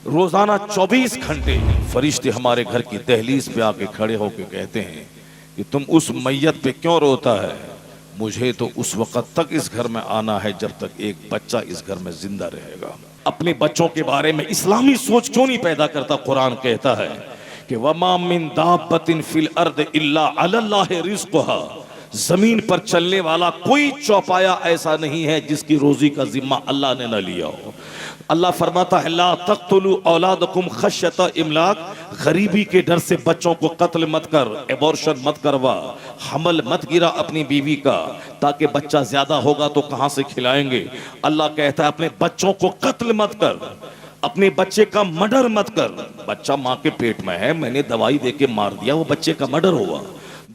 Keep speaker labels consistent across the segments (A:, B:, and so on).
A: रोजाना 24 घंटे फरिश्ते हमारे घर की दहलीज पे आके खड़े होके कहते हैं कि तुम उस मैयत पे क्यों रोता है। मुझे तो उस वक्त तक इस घर में आना है जब तक एक बच्चा इस घर में जिंदा रहेगा। अपने बच्चों के बारे में इस्लामी सोच क्यों नहीं पैदा करता। कुरान कहता है कि वमा मिन दाब्बतिन फिल अर्द इल्ला अलल्लाहि रिज़्क़ुहा, जमीन पर चलने वाला कोई चौपाया ऐसा नहीं है जिसकी रोजी का जिम्मा अल्लाह ने न लिया हो। अल्लाह फरमाता है ला तक़्तुलू औलादकुम खश्यत इमलाक, गरीबी के डर से बच्चों को कत्ल मत कर, एबॉर्शन मत करवा, हमल मत गिरा अपनी बीवी का, ताकि बच्चा ज्यादा होगा तो कहां से खिलाएंगे। अल्लाह कहता है अपने बच्चों को कत्ल मत कर, अपने बच्चे का मर्डर मत कर। बच्चा माँ के पेट में है, मैंने दवाई दे के मार दिया, वो बच्चे का मर्डर हुआ।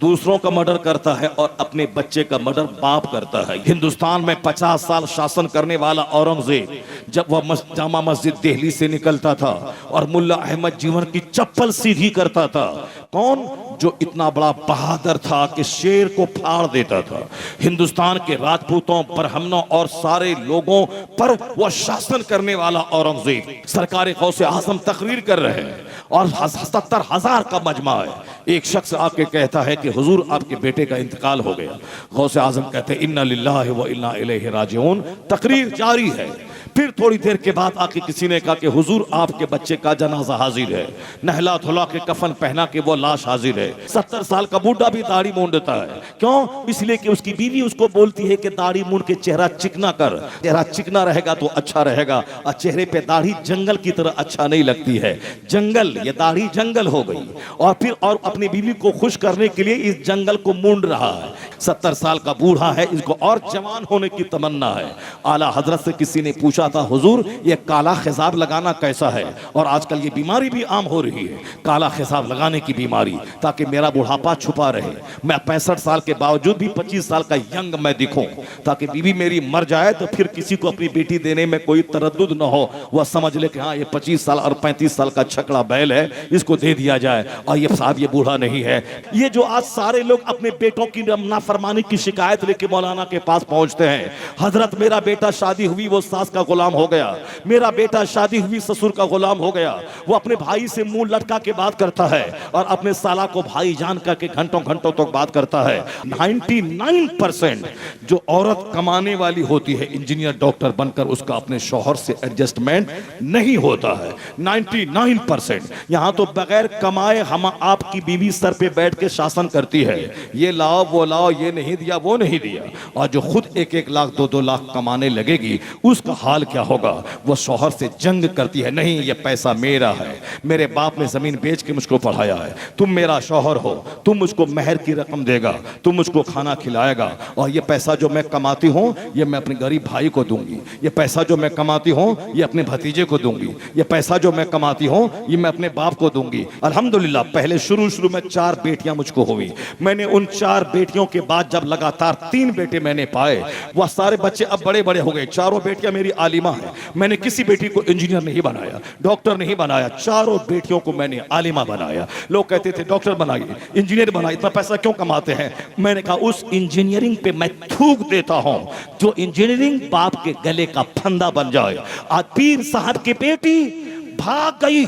A: दूसरों का मर्डर करता है और अपने बच्चे का मर्डर बाप करता है। हिंदुस्तान में 50 साल शासन करने वाला औरंगजेब जब वह जामा मस्जिद दिल्ली से निकलता था और मुल्ला अहमद जीवन की चप्पल सीधी करता था, कौन? जो इतना बड़ा बहादुर था कि शेर को फाड़ देता था। हिंदुस्तान के राजपूतों, ब्राह्मणों और सारे लोगों पर वह शासन करने वाला औरंगजेब सरकार गौसे आजम तकरीर कर रहे हैं और 70,000 का मजमा है। एक शख्स आके कहता है कि हुजूर आपके बेटे का इंतकाल हो गया। गौसे आजम कहते हैं इन्ना लिल्लाहि व इन्ना इलैहि राजिऊन। तकरीर जारी है। फिर थोड़ी देर के बाद आके किसी ने कहा कि हुजूर आपके बच्चे का जनाजा हाजिर है, नहला धुला के कफन पहना के वो लाश हाजिर है। 70 साल का बूढ़ा भी दाढ़ी मूंढता है। क्यों? इसलिए कि उसकी बीवी उसको बोलती है कि दाढ़ी मूंढ के चेहरा चिकना कर, चेहरा चिकना रहेगा तो अच्छा रहेगा, और चेहरे पे दाढ़ी जंगल की तरह अच्छा नहीं लगती है। जंगल, ये दाढ़ी जंगल हो गई। और फिर और अपनी बीवी को खुश करने के लिए इस जंगल को मूंढ रहा है। 70 साल का बूढ़ा है, इसको और जवान होने की तमन्ना है। आला हजरत से किसी ने पूछा था हुजूर ये काला खिजाब लगाना कैसा है? और आजकल ये बीमारी भी आम हो रही है, काला खिजाब लगाने की बीमारी, ताकि मेरा बुढ़ापा छुपा रहे, मैं 65 साल के बावजूद भी 25 साल का यंग मैं दिखूं, ताकि बीवी मेरी मर जाए तो फिर किसी को अपनी बेटी देने में कोई तरद्दुद न हो, वह समझ ले कि हाँ ये 25 साल और 35 साल का छकड़ा बैल है, इसको दे दिया जाए। और ये साहब ये बूढ़ा नहीं है। ये जो आज सारे लोग अपने बेटों की नाफरमानी की शिकायत लेके मौलाना के पास पहुंचते हैं, हजरत मेरा बेटा शादी हुई वो सास का गुलाम हो गया, मेरा बेटा शादी हुई ससुर का गुलाम हो गया, वो अपने भाई से मुंह लटका के बात करता है और अपने साला को भाई जान करके घंटों घंटों तक बात करता है। 99% जो औरत कमाने वाली होती है इंजीनियर डॉक्टर बनकर, उसका अपने शौहर से एडजस्टमेंट नहीं होता है। 99%। यहां तो बगैर कमाए हम आपकी बीवी सर पे बैठ के शासन करती है, ये लाओ वो लाओ, ये नहीं दिया वो नहीं दिया। और जो खुद 1-1 लाख 2-2 लाख कमाने लगेगी उसका हाल क्या होगा? वो शौहर से जंग करती है, नहीं ये पैसा मेरा है, मेरे बाप ने जमीन बेच के मुझको पढ़ाया है, तुम मेरा शौहर हो, तुम मुझको मेहर की रकम देगा, तुम मुझको खाना खिलाएगा, और ये पैसा जो मैं कमाती हूँ ये मैं अपने गरीब भाई को दूंगी, ये पैसा जो मैं कमाती हूँ ये अपने भतीजे को दूंगी, ये पैसा जो मैं कमाती हूँ ये मैं अपने बाप को दूंगी। अल्हम्दुलिल्लाह पहले शुरू में 4 बेटियां मुझको हुई। मैंने उन 4 बेटियों के बाद जब लगातार 3 बेटे मैंने पाए, वह सारे बच्चे अब बड़े बड़े हो गए। 4 बेटियां मेरी आलिमा है। मैंने किसी बेटी को इंजीनियर नहीं बनाया, डॉक्टर नहीं बनाया, 4 बेटियों को मैंने आलिमा बनाया। लोग कहते थे डॉक्टर बनाइए, इंजीनियर बनाइए, इतना पैसा क्यों कमाते हैं? मैंने कहा उस इंजीनियरिंग पे मैं थूक देता हूं जो इंजीनियरिंग बाप के गले का फंदा बन जाए। आज पीर साहब की बेटी भाग गई,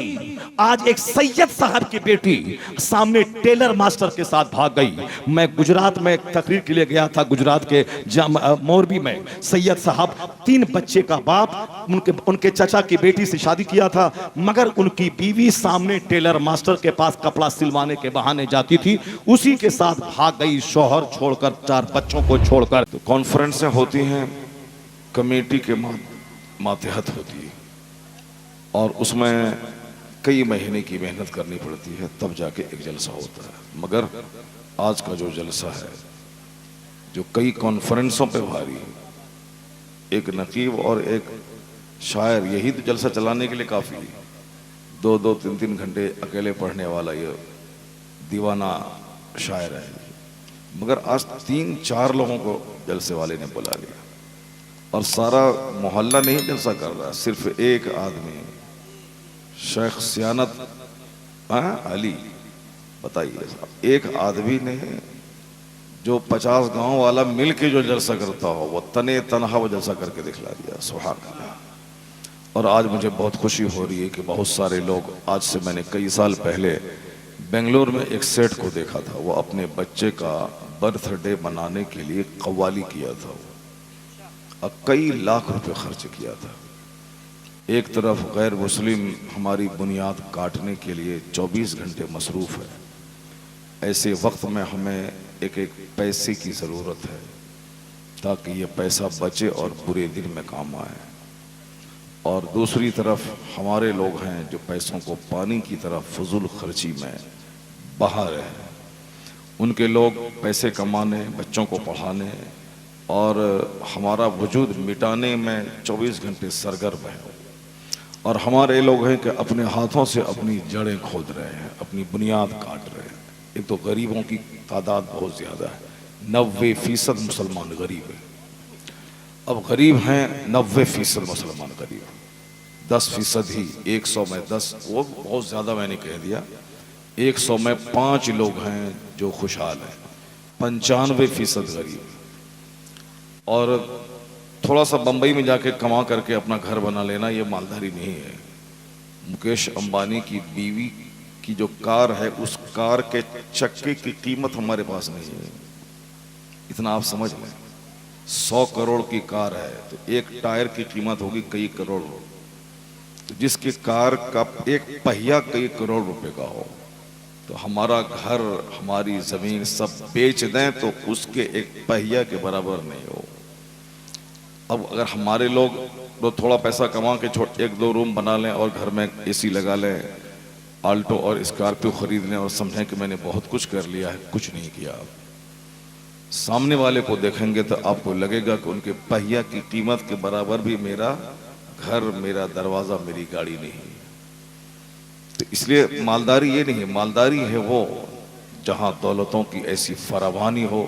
A: आज एक सैयद साहब की बेटी सामने टेलर मास्टर के साथ भाग गई। मैं गुजरात में तकरीर के लिए गया था, गुजरात के मोरबी में। सैयद साहब 3 बच्चे का बाप, उनके चाचा की बेटी से शादी किया था, मगर उनकी बीवी सामने टेलर मास्टर के पास कपड़ा सिलवाने के बहाने जाती थी, उसी के साथ भाग गई, शौहर छोड़कर, 4 बच्चों को छोड़कर। तो कॉन्फ्रेंसें होती हैं, कमेटी के मातहत होती है और उसमें कई महीने की मेहनत करनी पड़ती है, तब जाके एक जलसा होता है। मगर आज का जो जलसा है, जो कई कॉन्फ्रेंसों पे भारी है, एक नकीब और एक शायर, यही तो जलसा चलाने के लिए काफ़ी है। 2-2, 3-3 घंटे अकेले पढ़ने वाला ये दीवाना शायर है, मगर आज 3-4 लोगों को जलसे वाले ने बुला लिया और सारा मोहल्ला नहीं जलसा कर रहा, सिर्फ एक आदमी शेख सियानत अली, बताइए साहब, एक आदमी ने जो 50 गांव वाला मिल के जो जलसा करता हो, वो तने तनहा वो जलसा करके दिखला दिया। सुभान अल्लाह। और आज मुझे बहुत खुशी हो रही है कि बहुत सारे लोग, आज से मैंने कई साल पहले बेंगलोर में एक सेठ को देखा था, वो अपने बच्चे का बर्थडे मनाने के लिए कव्वाली किया था और कई लाख रुपए खर्च किया था। एक तरफ गैर मुस्लिम हमारी बुनियाद काटने के लिए 24 घंटे मसरूफ़ है, ऐसे वक्त में हमें एक एक पैसे की ज़रूरत है ताकि ये पैसा बचे और पूरे दिन में काम आए। और दूसरी तरफ हमारे लोग हैं जो पैसों को पानी की तरह फजूल खर्ची में बहा रहे हैं। उनके लोग पैसे कमाने, बच्चों को पढ़ाने और हमारा वजूद मिटाने में 24 घंटे सरगर्म हैं, और हमारे लोग हैं कि अपने हाथों से अपनी जड़ें खोद रहे हैं, अपनी बुनियाद काट रहे हैं। एक तो गरीबों की तादाद बहुत ज़्यादा है, 90% मुसलमान गरीब है। अब गरीब हैं 90% मुसलमान गरीब, 10% ही, 100 में 10, वो बहुत ज़्यादा मैंने कह दिया, 100 में 5 लोग हैं जो खुशहाल हैं, 95% गरीब। और थोड़ा सा बम्बई में जाके कमा करके अपना घर बना लेना ये मालदारी नहीं है। मुकेश अंबानी की बीवी की जो कार है, उस कार के चक्के की कीमत हमारे पास नहीं है, इतना आप समझ लें। 100 करोड़ की कार है तो एक टायर की कीमत होगी कई करोड़, तो जिसकी कार का एक पहिया कई करोड़ रुपए का हो, तो हमारा घर, हमारी जमीन सब बेच दें तो उसके एक पहिया के बराबर नहीं हो। अब अगर हमारे लोग तो थोड़ा पैसा कमा के छोटे 1-2 रूम बना लें और घर में एसी लगा लें, आल्टो और स्कॉर्पियो खरीद लें और समझें कि मैंने बहुत कुछ कर लिया है, कुछ नहीं किया। सामने वाले को देखेंगे तो आपको लगेगा कि उनके पहिया की कीमत के बराबर भी मेरा घर, मेरा दरवाजा, मेरी गाड़ी नहीं है। तो इसलिए मालदारी ये नहीं है, मालदारी है वो जहां दौलतों की ऐसी फरावानी हो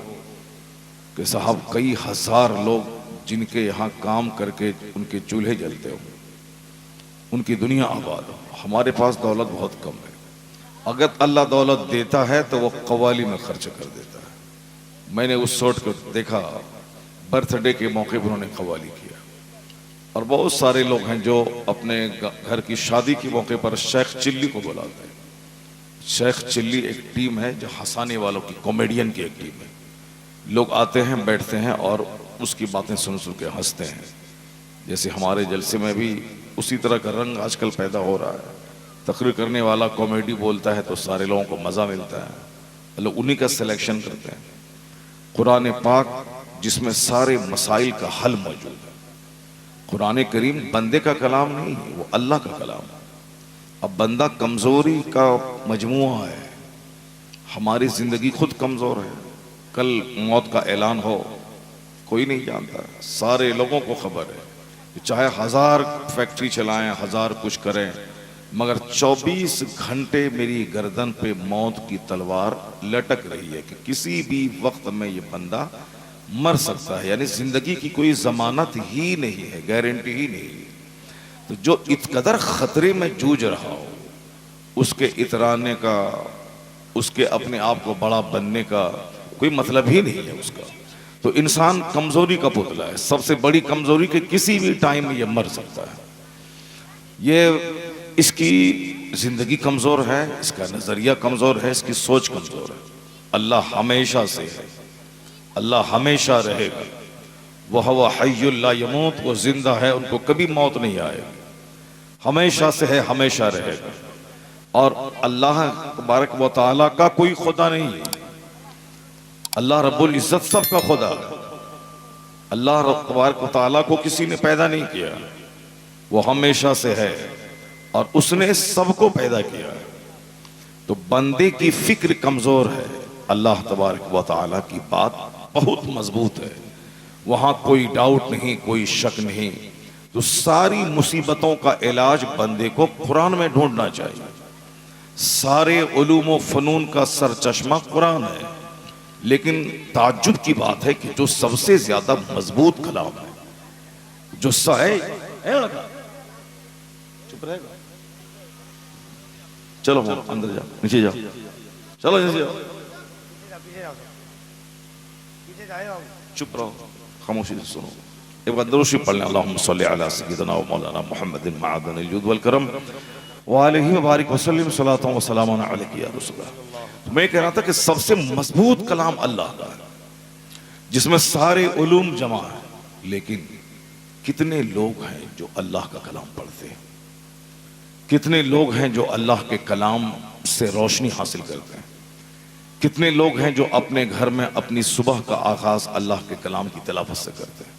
A: कि साहब कई हजार लोग जिनके यहाँ काम करके उनके चूल्हे जलते हो, उनकी दुनिया आबाद हो। हमारे पास दौलत बहुत कम है, अगर अल्लाह दौलत देता है तो वो कव्वाली में खर्च कर देता है। मैंने उस सोट को देखा, बर्थडे के मौके पर उन्होंने कव्वाली किया। और बहुत सारे लोग हैं जो अपने घर की शादी के मौके पर शेख चिल्ली को बुलाते हैं। शेख चिल्ली एक टीम है जो हंसाने वालों की, कॉमेडियन की एक टीम है। लोग आते हैं, बैठते हैं और उसकी बातें सुन सुन के हंसते हैं। जैसे हमारे जलसे में भी उसी तरह का रंग आजकल पैदा हो रहा है। तकरीर करने वाला कॉमेडी बोलता है तो सारे लोगों को मज़ा मिलता है, लोग उन्हीं का सिलेक्शन करते हैं। कुरान पाक जिसमें सारे मसाइल का हल मौजूद है। कुरान करीम बंदे का कलाम नहीं है, वो अल्लाह का कलाम है। अब बंदा कमज़ोरी का मजमुआ है, हमारी ज़िंदगी खुद कमज़ोर है। कल मौत का ऐलान हो, कोई नहीं जानता, सारे लोगों को खबर है। चाहे 1000 फैक्ट्री चलाएं, 1000 कुछ करें, मगर 24 घंटे मेरी गर्दन पे मौत की तलवार लटक रही है कि किसी भी वक्त में ये बंदा मर सकता है। यानी जिंदगी की कोई जमानत ही नहीं है, गारंटी ही नहीं। तो जो इस कदर खतरे में जूझ रहा हो, उसके इतराने का, उसके अपने आप को बड़ा बनने का कोई मतलब ही नहीं है उसका। तो इंसान कमजोरी का पुतला है, सबसे बड़ी कमजोरी के किसी भी टाइम में ये मर सकता है। ये इसकी जिंदगी कमजोर है, इसका नजरिया कमजोर है, इसकी सोच कमजोर है। अल्लाह हमेशा से है, अल्लाह हमेशा रहेगा। वह हय्युल ला यमूत, वो जिंदा है, उनको कभी मौत नहीं आएगी, हमेशा से है, हमेशा रहेगा। और अल्लाह तबारक व तआला का कोई खुदा नहीं है, अल्लाह रब्बुल इज्जत सबका खुदा है। अल्लाह तबारक व तआला को किसी ने पैदा नहीं किया, वो हमेशा से है और उसने सबको पैदा किया है। तो बंदे की फिक्र कमजोर है, अल्लाह तबारक व तआला की बात बहुत मजबूत है, वहां कोई डाउट नहीं, कोई शक नहीं। तो सारी मुसीबतों का इलाज बंदे को कुरान में ढूंढना चाहिए। सारे उलूम व फनून का सरचश्मा कुरान है। लेकिन ताज्जुब की बात है कि जो सबसे ज्यादा मजबूत कलाम है, जो सही चुप रहेगा, चलो अंदर जाओ, नीचे जाओ, चलो नीचे जाओ, चुप रहो, खामोशी से सुनो। एक बार दुरूद शरीफ पढ़ लें, अल्लाहुम्मा सल्लि अला सय्यिदिना व मौलाना मुहम्मदिन मअदनिल जुद वल करम व अलैहि व बारिक व सल्लिम सलातन व सलामुन अलैका या रसूलल्लाह। मैं कह रहा था कि सबसे मजबूत कलाम अल्लाह का है, जिसमें सारे उलूम जमा है, लेकिन कितने लोग हैं जो अल्लाह का कलाम पढ़ते हैं, कितने लोग हैं जो अल्लाह के कलाम से रोशनी हासिल करते हैं, कितने लोग हैं जो अपने घर में अपनी सुबह का आगाज अल्लाह के कलाम की तिलावत से करते हैं।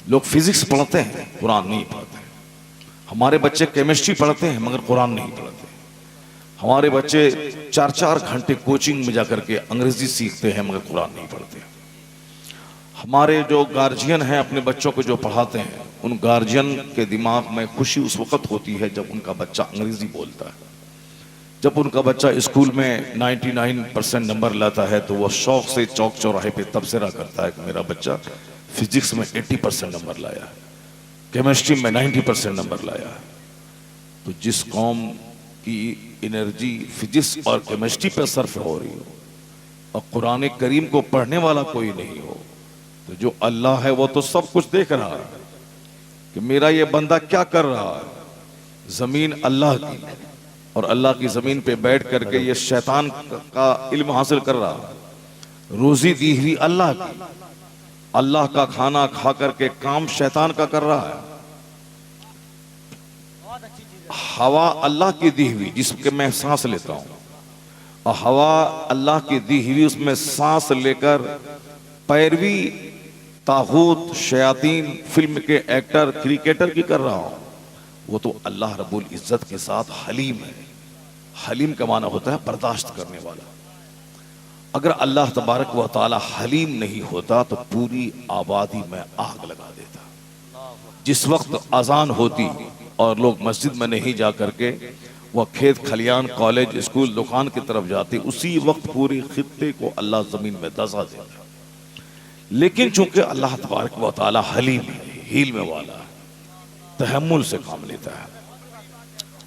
A: लोग फिजिक्स पढ़ते हैं, कुरान नहीं पढ़ते। हमारे बच्चे केमिस्ट्री पढ़ते हैं मगर कुरान नहीं पढ़ते। हमारे बच्चे 4-4 घंटे कोचिंग में जाकर के अंग्रेजी सीखते हैं मगर कुरान नहीं पढ़ते। हमारे जो गार्जियन हैं अपने बच्चों को जो पढ़ाते हैं, उन गार्जियन के दिमाग में खुशी उस वक्त होती है जब उनका बच्चा अंग्रेजी बोलता है। जब उनका बच्चा स्कूल में 99% नंबर लाता है तो वह शौक से चौक चौराहे पे तबसरा करता है कि मेरा बच्चा फिजिक्स में 80% नंबर लाया है, केमिस्ट्री में 90% नंबर लाया है। तो जिस कौम की एनर्जी फिजिक्स और केमिस्ट्री पर सर्फ हो रही हो और कुरान करीम को पढ़ने वाला कोई नहीं हो, तो जो अल्लाह है वो तो सब कुछ देख रहा है कि मेरा ये बंदा क्या कर रहा है। जमीन अल्लाह की, और अल्लाह की जमीन पे बैठ करके ये शैतान का इल्म हासिल कर रहा है। रोजी दी हुई अल्लाह की, अल्लाह का खाना खा करके काम शैतान का कर रहा है। हवा अल्लाह की दी हुई जिसके मैं सांस लेता हूं, और हवा अल्लाह की दी हुई उसमें सांस लेकर पैरवी तागूत शयातीन फिल्म के एक्टर क्रिकेटर की कर रहा हूं, वो तो अल्लाह रब्बुल इज्जत के साथ हलीम है। हलीम का माना होता है बर्दाश्त करने वाला। अगर अल्लाह तबारक व तआला हलीम नहीं होता तो पूरी आबादी में आग लगा देता। जिस वक्त अजान होती और लोग मस्जिद में नहीं जा करके वह खेत खलियान कॉलेज स्कूल दुकान की तरफ जाते, उसी वक्त पूरी खित्ते को अल्लाह जमीन में दजा देता। लेकिन चूंकि अल्लाह तबारक व तआला हलीम है, हिल्म वाला, तहम्मुल से काम लेता है,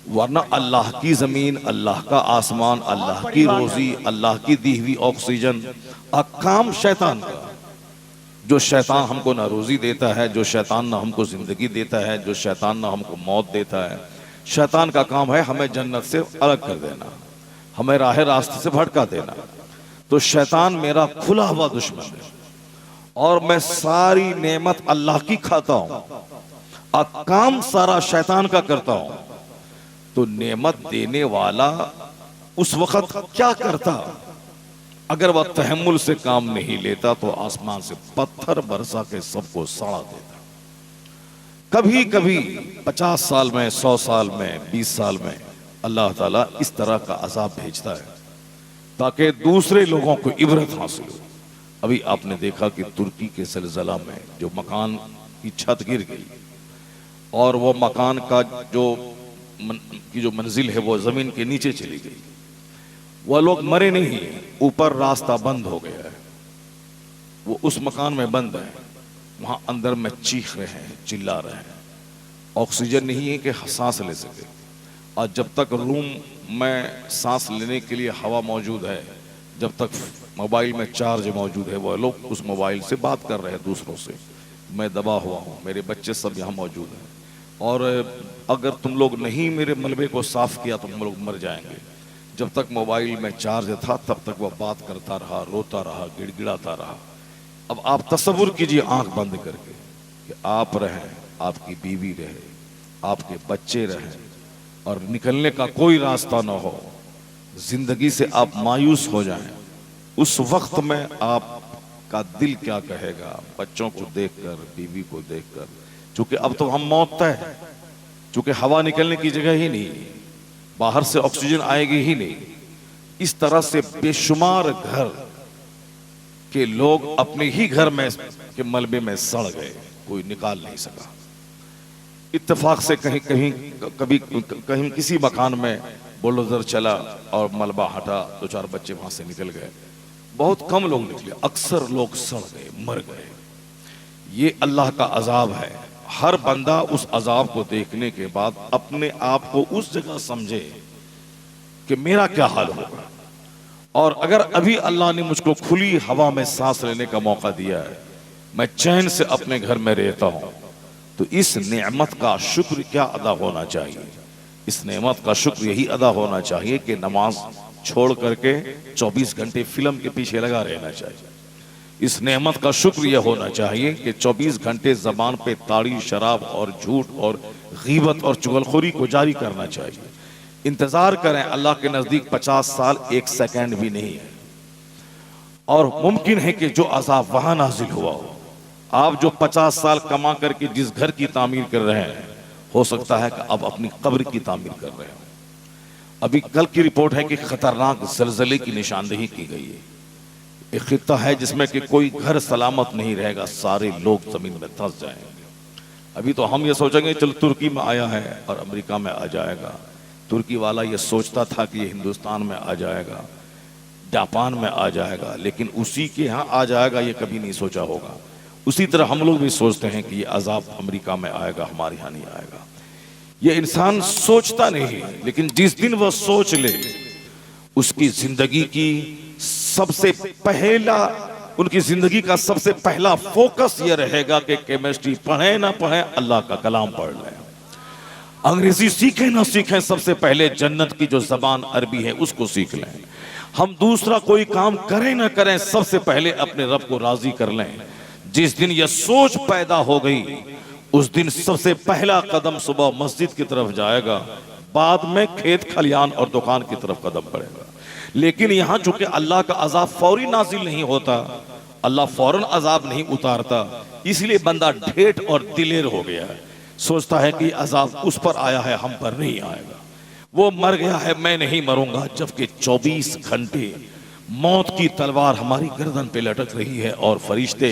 A: वरना अल्लाह की जमीन, अल्लाह का आसमान, अल्लाह की रोजी, अल्लाह की दी हुई ऑक्सीजन, काम शैतान का। जो शैतान हमको ना रोजी देता है, जो शैतान ना हमको जिंदगी देता है, जो शैतान ना हमको मौत देता है, शैतान का काम है हमें जन्नत से अलग कर देना, हमें राह रास्ते से भटका देना। तो शैतान मेरा खुला हुआ दुश्मन है और मैं सारी नेमत अल्लाह की खाता हूं और काम सारा शैतान का करता हूं। तो नेमत देने वाला उस वक्त क्या करता? अगर वह तहम्मुल से काम नहीं लेता तो आसमान से पत्थर बरसा के सबको सड़ा देता। कभी कभी 50 साल में, 100 साल में, 20 साल में अल्लाह ताला इस तरह का अजाब भेजता है ताकि दूसरे लोगों को इबरत हासिल हो। अभी आपने देखा कि तुर्की के ज़लज़ला में जो मकान की छत गिर गई और वो मकान का जो मंजिल है वो जमीन के नीचे चली गई। वह लोग मरे नहीं, ऊपर रास्ता बंद हो गया है, वो उस मकान में बंद है, वहां अंदर में चीख रहे हैं, चिल्ला रहे हैं, ऑक्सीजन नहीं है कि सांस ले सके। और जब तक रूम में सांस लेने के लिए हवा मौजूद है, जब तक मोबाइल में चार्ज मौजूद है, वह लोग उस मोबाइल से बात कर रहे हैं दूसरों से, मैं दबा हुआ हूँ, मेरे बच्चे सब यहाँ मौजूद हैं और अगर तुम लोग नहीं मेरे मलबे को साफ किया तो हम लोग मर जाएंगे। जब तक मोबाइल में चार्ज था तब तक वह बात करता रहा, रोता रहा, गिड़गिड़ाता रहा। अब आप तसव्वुर कीजिए आंख बंद करके कि आप रहें, आपकी बीवी रहे, आपके बच्चे रहें और निकलने का कोई रास्ता ना हो, जिंदगी से आप मायूस हो जाएं। उस वक्त में आपका दिल क्या कहेगा? बच्चों को देखकर, बीवी को देखकर, चूंकि अब तो हम मौत तय है, चूंकि हवा निकलने की जगह ही नहीं, बाहर से ऑक्सीजन आएगी ही नहीं। इस तरह से बेशुमार घर के लोग अपने ही घर में के मलबे में सड़ गए, कोई निकाल नहीं सका। इत्तेफाक से कहीं किसी मकान में बुलडोजर चला और मलबा हटा, 2-4 बच्चे वहां से निकल गए। बहुत कम लोग निकले, अक्सर लोग सड़ गए, मर गए। ये अल्लाह का अजाब है। हर बंदा उस अजाब को देखने के बाद अपने आप को उस जगह समझे कि मेरा क्या हाल होगा। और अगर अभी अल्लाह ने मुझको खुली हवा में सांस लेने का मौका दिया है मैं चैन से अपने घर में रहता हूँ। तो इस नेमत का शुक्र क्या अदा होना चाहिए? इस नेमत का शुक्र यही अदा होना चाहिए कि नमाज छोड़ करके 24 घंटे फिल्म के पीछे लगा रहना चाहिए। इस नेमत का शुक्र यह होना चाहिए कि 24 घंटे जबान पे ताड़ी, शराब और झूठ और गीबत और चुगलखोरी को जारी करना चाहिए। इंतजार करें, अल्लाह के नजदीक 50 साल 1 सेकंड भी नहीं है। और मुमकिन है कि जो अजाब वहां नाजिल हुआ आप जो 50 साल कमा करके जिस घर की तामीर कर रहे हैं, हो सकता है कि अब अपनी कब्र की तामीर कर रहे हो। अभी कल की रिपोर्ट है कि खतरनाक जलजले की निशानदेही की गई है। एक खित्ता है जिसमें कि कोई घर सलामत नहीं रहेगा, सारे लोग जमीन में धंस जाएंगे। अभी तो हम ये सोचेंगे चल तुर्की में आया है और अमेरिका में आ जाएगा। तुर्की वाला ये सोचता था कि ये हिंदुस्तान में आ जाएगा, जापान में आ जाएगा, लेकिन उसी के यहाँ आ जाएगा ये कभी नहीं सोचा होगा। उसी तरह हम लोग भी सोचते हैं कि ये अजाब अमेरिका में आएगा, हमारे यहाँ नहीं आएगा। ये इंसान सोचता नहीं, लेकिन जिस दिन वह सोच ले उसकी जिंदगी की सबसे पहला उनकी जिंदगी का सबसे पहला फोकस यह रहेगा कि केमिस्ट्री पढ़े ना पढ़े, अल्लाह का कलाम पढ़ लें। अंग्रेजी सीखें ना सीखें, सबसे पहले जन्नत की जो जबान अरबी है उसको सीख लें। हम दूसरा कोई काम करें ना करें, सबसे पहले अपने रब को राजी कर लें। जिस दिन यह सोच पैदा हो गई, उस दिन सबसे पहला कदम सुबह मस्जिद की तरफ जाएगा, बाद में खेत खलियान और दुकान की तरफ कदम बढ़ेगा। लेकिन यहां चूंकि अल्लाह का अजाब फौरी नाजिल नहीं होता, अल्लाह फौरन अजाब नहीं उतारता, इसलिए बंदा ढेठ और दिलेर हो गया है। सोचता है कि अजाब उस पर आया है, हम पर नहीं आएगा। वो मर गया है, मैं नहीं मरूंगा, जबकि 24 घंटे मौत की तलवार हमारी गर्दन पे लटक रही है और फरिश्ते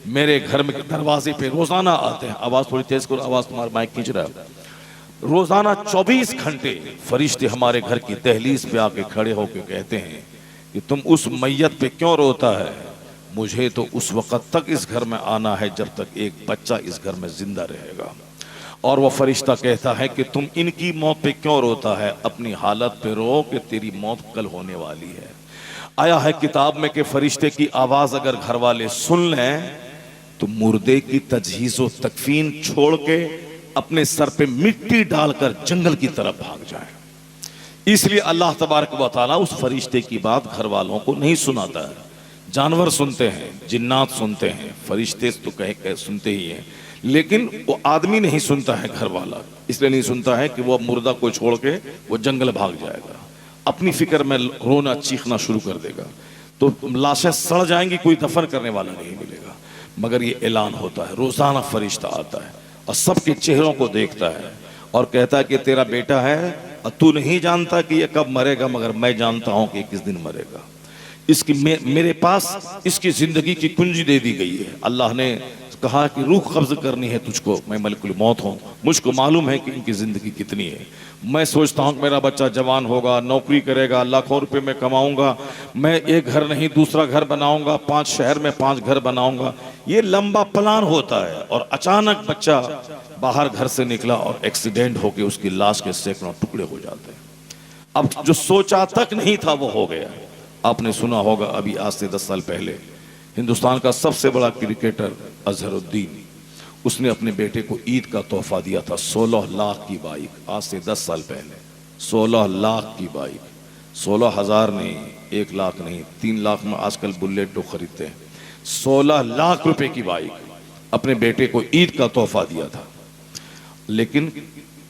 A: मेरे घर में दरवाजे पे रोजाना आते हैं। आवाज थोड़ी तेज करो, आवाज तुम्हारा माइक खींच रहा है। रोजाना 24 घंटे फरिश्ते हमारे घर की दहलीज पे आके खड़े होके कहते हैं कि तुम उस मैयत पे क्यों रोता है? मुझे तो उस वक्त तक इस घर में आना है जब तक एक बच्चा इस घर में जिंदा रहेगा। और वह फरिश्ता कहता है कि तुम इनकी मौत पे क्यों रोता है? अपनी हालत पे रो कि तेरी मौत कल होने वाली है। आया है किताब में कि फरिश्ते की आवाज अगर घर वाले सुन लें तो मुर्दे की तजहीज़ तकफीन छोड़ के अपने सर पे मिट्टी डालकर जंगल की तरफ भाग जाए। इसलिए अल्लाह तबारक व तआला उस फरिश्ते की बात घर वालों को नहीं सुनाता है। जानवर सुनते हैं, जिन्नात सुनते हैं, फरिश्ते तो कह सुनते ही हैं, लेकिन वो आदमी नहीं सुनता है। घर वाला इसलिए नहीं सुनता है कि वो मुर्दा को छोड़ के वो जंगल भाग जाएगा, अपनी फिक्र में रोना चीखना शुरू कर देगा, तो लाशें सड़ जाएंगी, कोई दफन करने वाला नहीं मिलेगा। मगर ये ऐलान होता है, रोजाना फरिश्ता आता है और सबके चेहरों को देखता है और कहता है कि तेरा बेटा है और तू नहीं जानता कि ये कब मरेगा, मगर मैं जानता हूं कि किस दिन मरेगा। इसकी मेरे पास इसकी जिंदगी की कुंजी दे दी गई है। अल्लाह ने कहा कि रूह कब्ज करनी है तुझको, मैं मलिकुल मौत हूँ, मुझको मालूम है कि इनकी जिंदगी कितनी है। मैं सोचता हूँ कि मेरा बच्चा जवान होगा, नौकरी करेगा, लाखों रुपए में कमाऊंगा, मैं एक घर नहीं दूसरा घर बनाऊंगा, 5 शहर में 5 घर बनाऊंगा। ये लंबा प्लान होता है और अचानक बच्चा बाहर घर से निकला और एक्सीडेंट होकर उसकी लाश के सैकड़ों टुकड़े हो जाते हैं। अब जो सोचा तक नहीं था वो हो गया। आपने सुना होगा अभी आज से 10 साल पहले हिंदुस्तान का सबसे बड़ा क्रिकेटर अजहरुद्दीन, उसने अपने बेटे को ईद का तोहफा दिया था 16 लाख की बाइक। आज से 10 साल पहले 16 लाख की बाइक, 16,000 नहीं, 1 लाख नहीं, 3 लाख में आजकल बुलेट तो खरीदते हैं। 16 लाख रुपए की बाइक अपने बेटे को ईद का तोहफा दिया था। लेकिन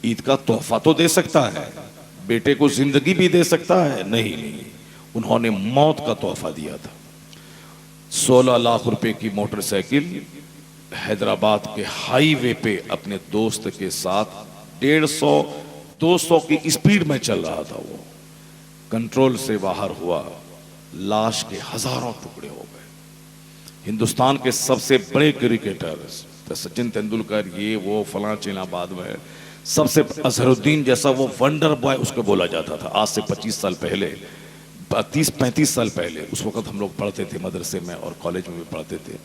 A: ईद का तोहफा तो दे सकता है, बेटे को जिंदगी भी दे सकता है, नहीं, उन्होंने मौत का तोहफा दिया था। 16 लाख रुपए की मोटरसाइकिल हैदराबाद के हाईवे पे अपने दोस्त के साथ 150-200 की स्पीड में चल रहा था। वो कंट्रोल से बाहर हुआ, लाश के हजारों टुकड़े हो गए। हिंदुस्तान के सबसे बड़े क्रिकेटर सचिन तेंदुलकर, ये वो फलां चीना, बाद में सबसे अजहरुद्दीन जैसा वो वंडर बॉय उसको बोला जाता था। आज से 25 साल पहले, 30-35 साल पहले, उस वक्त हम लोग पढ़ते थे मदरसे में और कॉलेज में भी पढ़ते थे।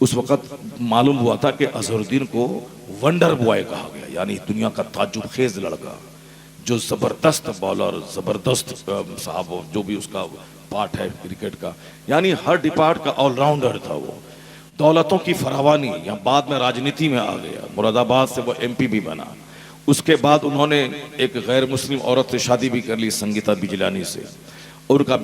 A: उस वक्त मालूम हुआ था कि अजहरुद्दीन को वंडर बॉय कहा गया, यानी दुनिया का ताजुब खेज लड़का, जो जबरदस्त बॉलर, जबरदस्त साहब, जो भी उसका पार्ट है क्रिकेट का, यानी हर डिपार्ट का ऑलराउंडर था वो। दौलतों की फरावानी, या बाद में राजनीति में आ गया, मुरादाबाद से वो MP भी बना। उसके बाद उन्होंने एक गैर मुस्लिम औरत से शादी भी कर ली, संगीता बिजलानी से। और उनका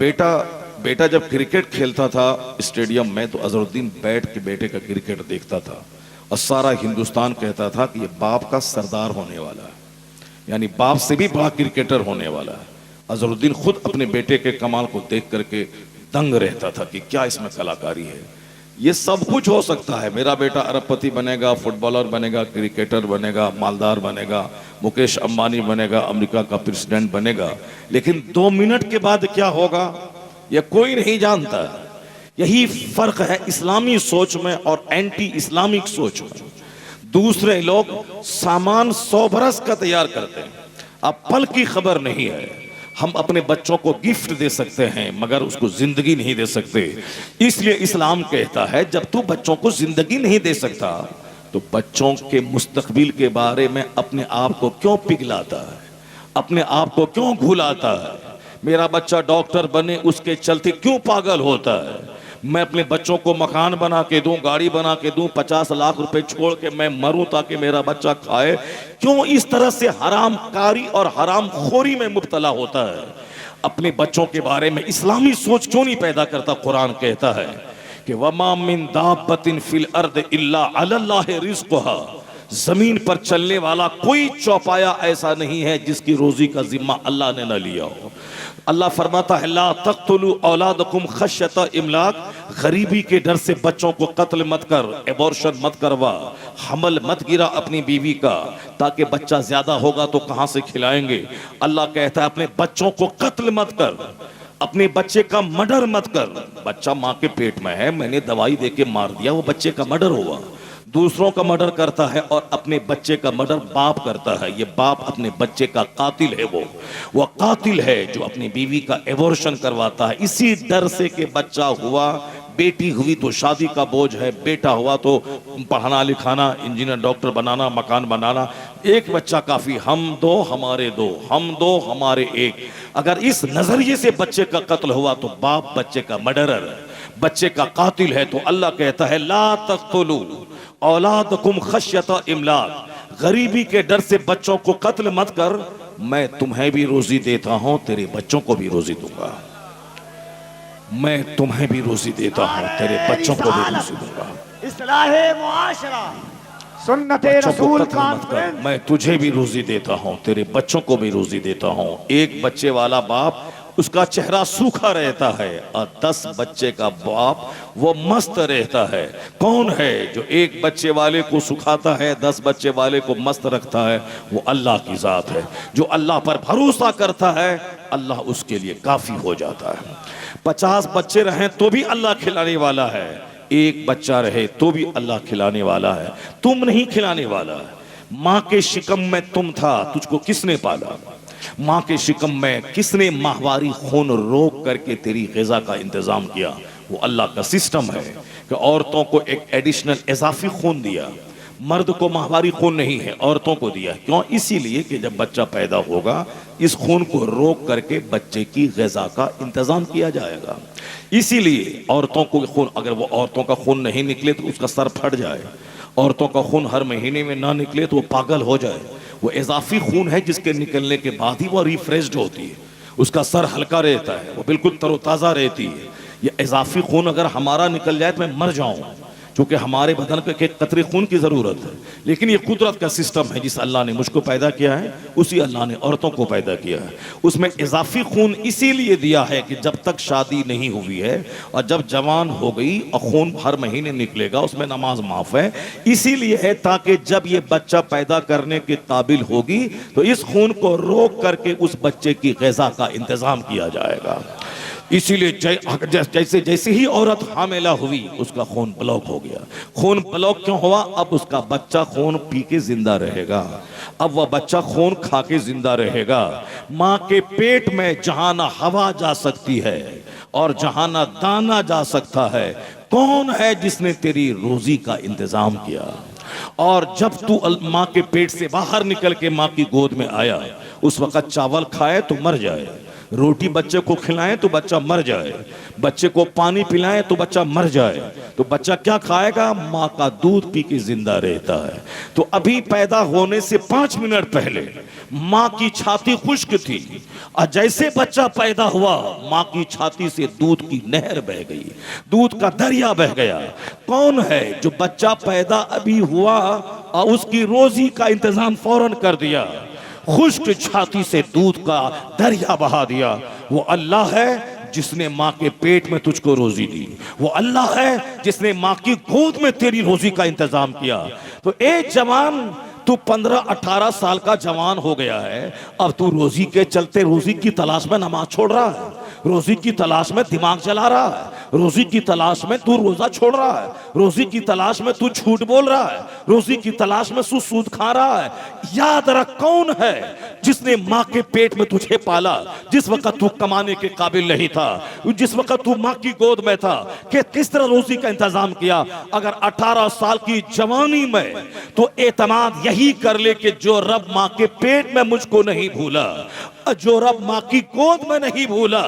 A: बेटा जब क्रिकेट खेलता था स्टेडियम में, तो अजहरुद्दीन बैठ के बेटे का क्रिकेट देखता था, और सारा हिंदुस्तान कहता था कि ये बाप का सरदार होने वाला है, यानी बाप से भी बड़ा क्रिकेटर होने वाला है। अजहरुद्दीन खुद अपने बेटे के कमाल को देख करके दंग रहता था कि क्या इसमें कलाकारी है, ये सब कुछ हो सकता है, मेरा बेटा अरबपति बनेगा, फुटबॉलर बनेगा, क्रिकेटर बनेगा, मालदार बनेगा, मुकेश अंबानी बनेगा, अमेरिका का प्रेसिडेंट बनेगा, लेकिन 2 मिनट के बाद क्या होगा यह कोई नहीं जानता। यही फर्क है इस्लामी सोच में और एंटी इस्लामिक सोच में। दूसरे लोग सामान 100 बरस का तैयार करते हैं, अब पल की खबर नहीं है। हम अपने बच्चों को गिफ्ट दे सकते हैं मगर उसको जिंदगी नहीं दे सकते। इसलिए इस्लाम कहता है जब तू बच्चों को जिंदगी नहीं दे सकता तो बच्चों के मुस्तकबिल के बारे में अपने आप को क्यों पिघलाता है, अपने आप को क्यों भुलाता है। मेरा बच्चा डॉक्टर बने उसके चलते क्यों पागल होता है, मैं अपने बच्चों को मकान बना के दूं, गाड़ी बना के दूं, 50 लाख रुपए छोड़ के मैं मरूं ताकि मेरा बच्चा खाए, क्यों इस तरह से हराम कारी और हराम खोरी में मुब्तला होता है। अपने बच्चों के बारे में इस्लामी सोच क्यों नहीं पैदा करता। कुरान कहता है कि वमा मिन दाब्बतिन फिल अर्द इल्ला अलल्लाहि रिज़्क़ुहा, जमीन पर चलने वाला कोई चौपाया ऐसा नहीं है जिसकी रोजी का जिम्मा अल्लाह ने न लिया हो। अल्लाह फरमाता है ला तक़्तुलू औलादकुम खश्यता इमलाक, गरीबी के डर से बच्चों को कत्ल मत कर, एबॉर्शन मत करवा, हमल मत गिरा अपनी बीवी का, ताकि बच्चा ज्यादा होगा तो कहां से खिलाएंगे। अल्लाह कहता है अपने बच्चों को कत्ल मत कर, अपने बच्चे का मर्डर मत कर। बच्चा माँ के पेट में है, मैंने दवाई दे के मार दिया, वो बच्चे का मर्डर हुआ। दूसरों का मर्डर करता है और अपने बच्चे का मर्डर बाप करता है, ये बाप अपने बच्चे का कातिल है। वो कातिल है जो अपनी बीवी का एबॉर्शन करवाता है इसी डर से कि बच्चा हुआ, बेटी हुई तो शादी का बोझ है, बेटा हुआ तो पढ़ाना लिखाना, इंजीनियर डॉक्टर बनाना, मकान बनाना। एक बच्चा काफी, हम दो हमारे दो, हम दो हमारे एक। अगर इस नजरिए से बच्चे का कत्ल हुआ तो बाप बच्चे का मर्डरर, बच्चे का कातिल है। तो अल्लाह कहता है ला तक़्तुलू औलादकुम खश्यता इमलाक, गरीबी के डर से बच्चों को कत्ल मत कर, मैं तुम्हें भी रोजी देता हूं, तेरे बच्चों को भी रोजी दूंगा। मैं तुम्हें भी रोजी देता हूं, तेरे बच्चों को भी रोजी दूंगा।
B: इस्लाहे मुआशरा, सुन्नते रसूल कॉन्फ्रेंस,
A: मैं तुझे भी रोजी देता हूं, तेरे बच्चों को भी रोजी देता हूं। एक बच्चे वाला बाप उसका चेहरा सूखा रहता है और 10 बच्चे का बाप वो मस्त रहता है। कौन है जो एक बच्चे वाले को सुखाता है, 10 बच्चे वाले को मस्त रखता है? वो अल्लाह की जात है। जो अल्लाह पर भरोसा करता है अल्लाह उसके लिए काफी हो जाता है। 50 बच्चे रहें तो भी अल्लाह खिलाने वाला है, एक बच्चा रहे तो भी अल्लाह खिलाने वाला है। तुम नहीं खिलाने वाला है। माँ के शिकम में तुम था, तुझको किसने पाला? माँ के शिकम में किसने माहवारी खून रोक करके तेरी ग़िज़ा का इंतजाम किया? वो अल्लाह का सिस्टम है कि औरतों को एक एडिशनल इजाफी खून दिया, मर्द को माहवारी खून नहीं है, औरतों को दिया। क्यों? इसीलिए कि जब बच्चा पैदा होगा इस खून को रोक करके बच्चे की ग़िज़ा का इंतजाम किया जाएगा। इसीलिए औरतों को खून, अगर वो औरतों का खून नहीं निकले तो उसका सर फट जाए, औरतों का खून हर महीने में ना निकले तो वो पागल हो जाए। वो इजाफी खून है जिसके निकलने के बाद ही वो रिफ्रेश्ड होती है, उसका सर हल्का रहता है, वो बिल्कुल तरोताज़ा रहती है। ये इजाफी खून अगर हमारा निकल जाए तो मैं मर जाऊं, क्योंकि हमारे बदन को एक कतरे खून की ज़रूरत है। लेकिन ये कुदरत का सिस्टम है, जिस अल्लाह ने मुझको पैदा किया है उसी अल्लाह ने औरतों को पैदा किया है। उसमें इजाफी खून इसीलिए दिया है कि जब तक शादी नहीं हुई है और जब जवान हो गई और खून हर महीने निकलेगा, उसमें नमाज माफ़ है। इसीलिए है ताकि जब ये बच्चा पैदा करने के काबिल होगी तो इस खून को रोक करके उस बच्चे की ग़िज़ा का इंतज़ाम किया जाएगा। इसीलिए जैसे जैसे ही औरत हामिला हुई उसका खून ब्लॉक हो गया। खून ब्लॉक क्यों हुआ? अब उसका बच्चा खून पी के जिंदा रहेगा, अब वह बच्चा खून खा के जिंदा रहेगा। माँ के पेट में जहां ना हवा जा सकती है और जहां ना दाना जा सकता है, कौन है जिसने तेरी रोजी का इंतजाम किया? और जब तू माँ के पेट से बाहर निकल के माँ की गोद में आया, उस वक्त चावल खाए तो मर जाए, रोटी बच्चे को खिलाएं तो बच्चा मर जाए, बच्चे को पानी पिलाएं तो बच्चा मर जाए, तो बच्चा क्या खाएगा? माँ का दूध पी के जिंदा रहता है। तो अभी पैदा होने से 5 मिनट पहले माँ की छाती खुश्क थी, और जैसे बच्चा पैदा हुआ माँ की छाती से दूध की नहर बह गई, दूध का दरिया बह गया। कौन है जो बच्चा पैदा अभी हुआ और उसकी रोजी का इंतजाम फौरन कर दिया, खुश्क छाती से दूध का दरिया बहा दिया? वो अल्लाह है जिसने माँ के पेट में तुझको रोजी दी। वो अल्लाह है जिसने माँ की गोद में तेरी रोजी का इंतजाम किया। तो एक जवान, तू 15-18 साल का जवान हो गया है, अब तू रोजी के चलते रोजी की तलाश में नमाज छोड़ रहा है, रोजी की तलाश में दिमाग चला रहा है, रोजी की तलाश में तू रोजा छोड़ रहा है, रोजी की तलाश में तू झूठ बोल रहा है, रोजी की तलाश में तू सूद खा रहा है। याद रख, कौन है जिसने माँ के पेट में तुझे पाला, जिस वक्त तू कमाने के काबिल नहीं था, जिस वक्त तू माँ की गोद में था, कि किस तरह रोजी का इंतजाम किया। अगर 18 साल की जवानी में तो एतमाद यही कर ले कि जो रब माँ के पेट में मुझको नहीं भूला, जो रब माँ की गोद में नहीं भूला,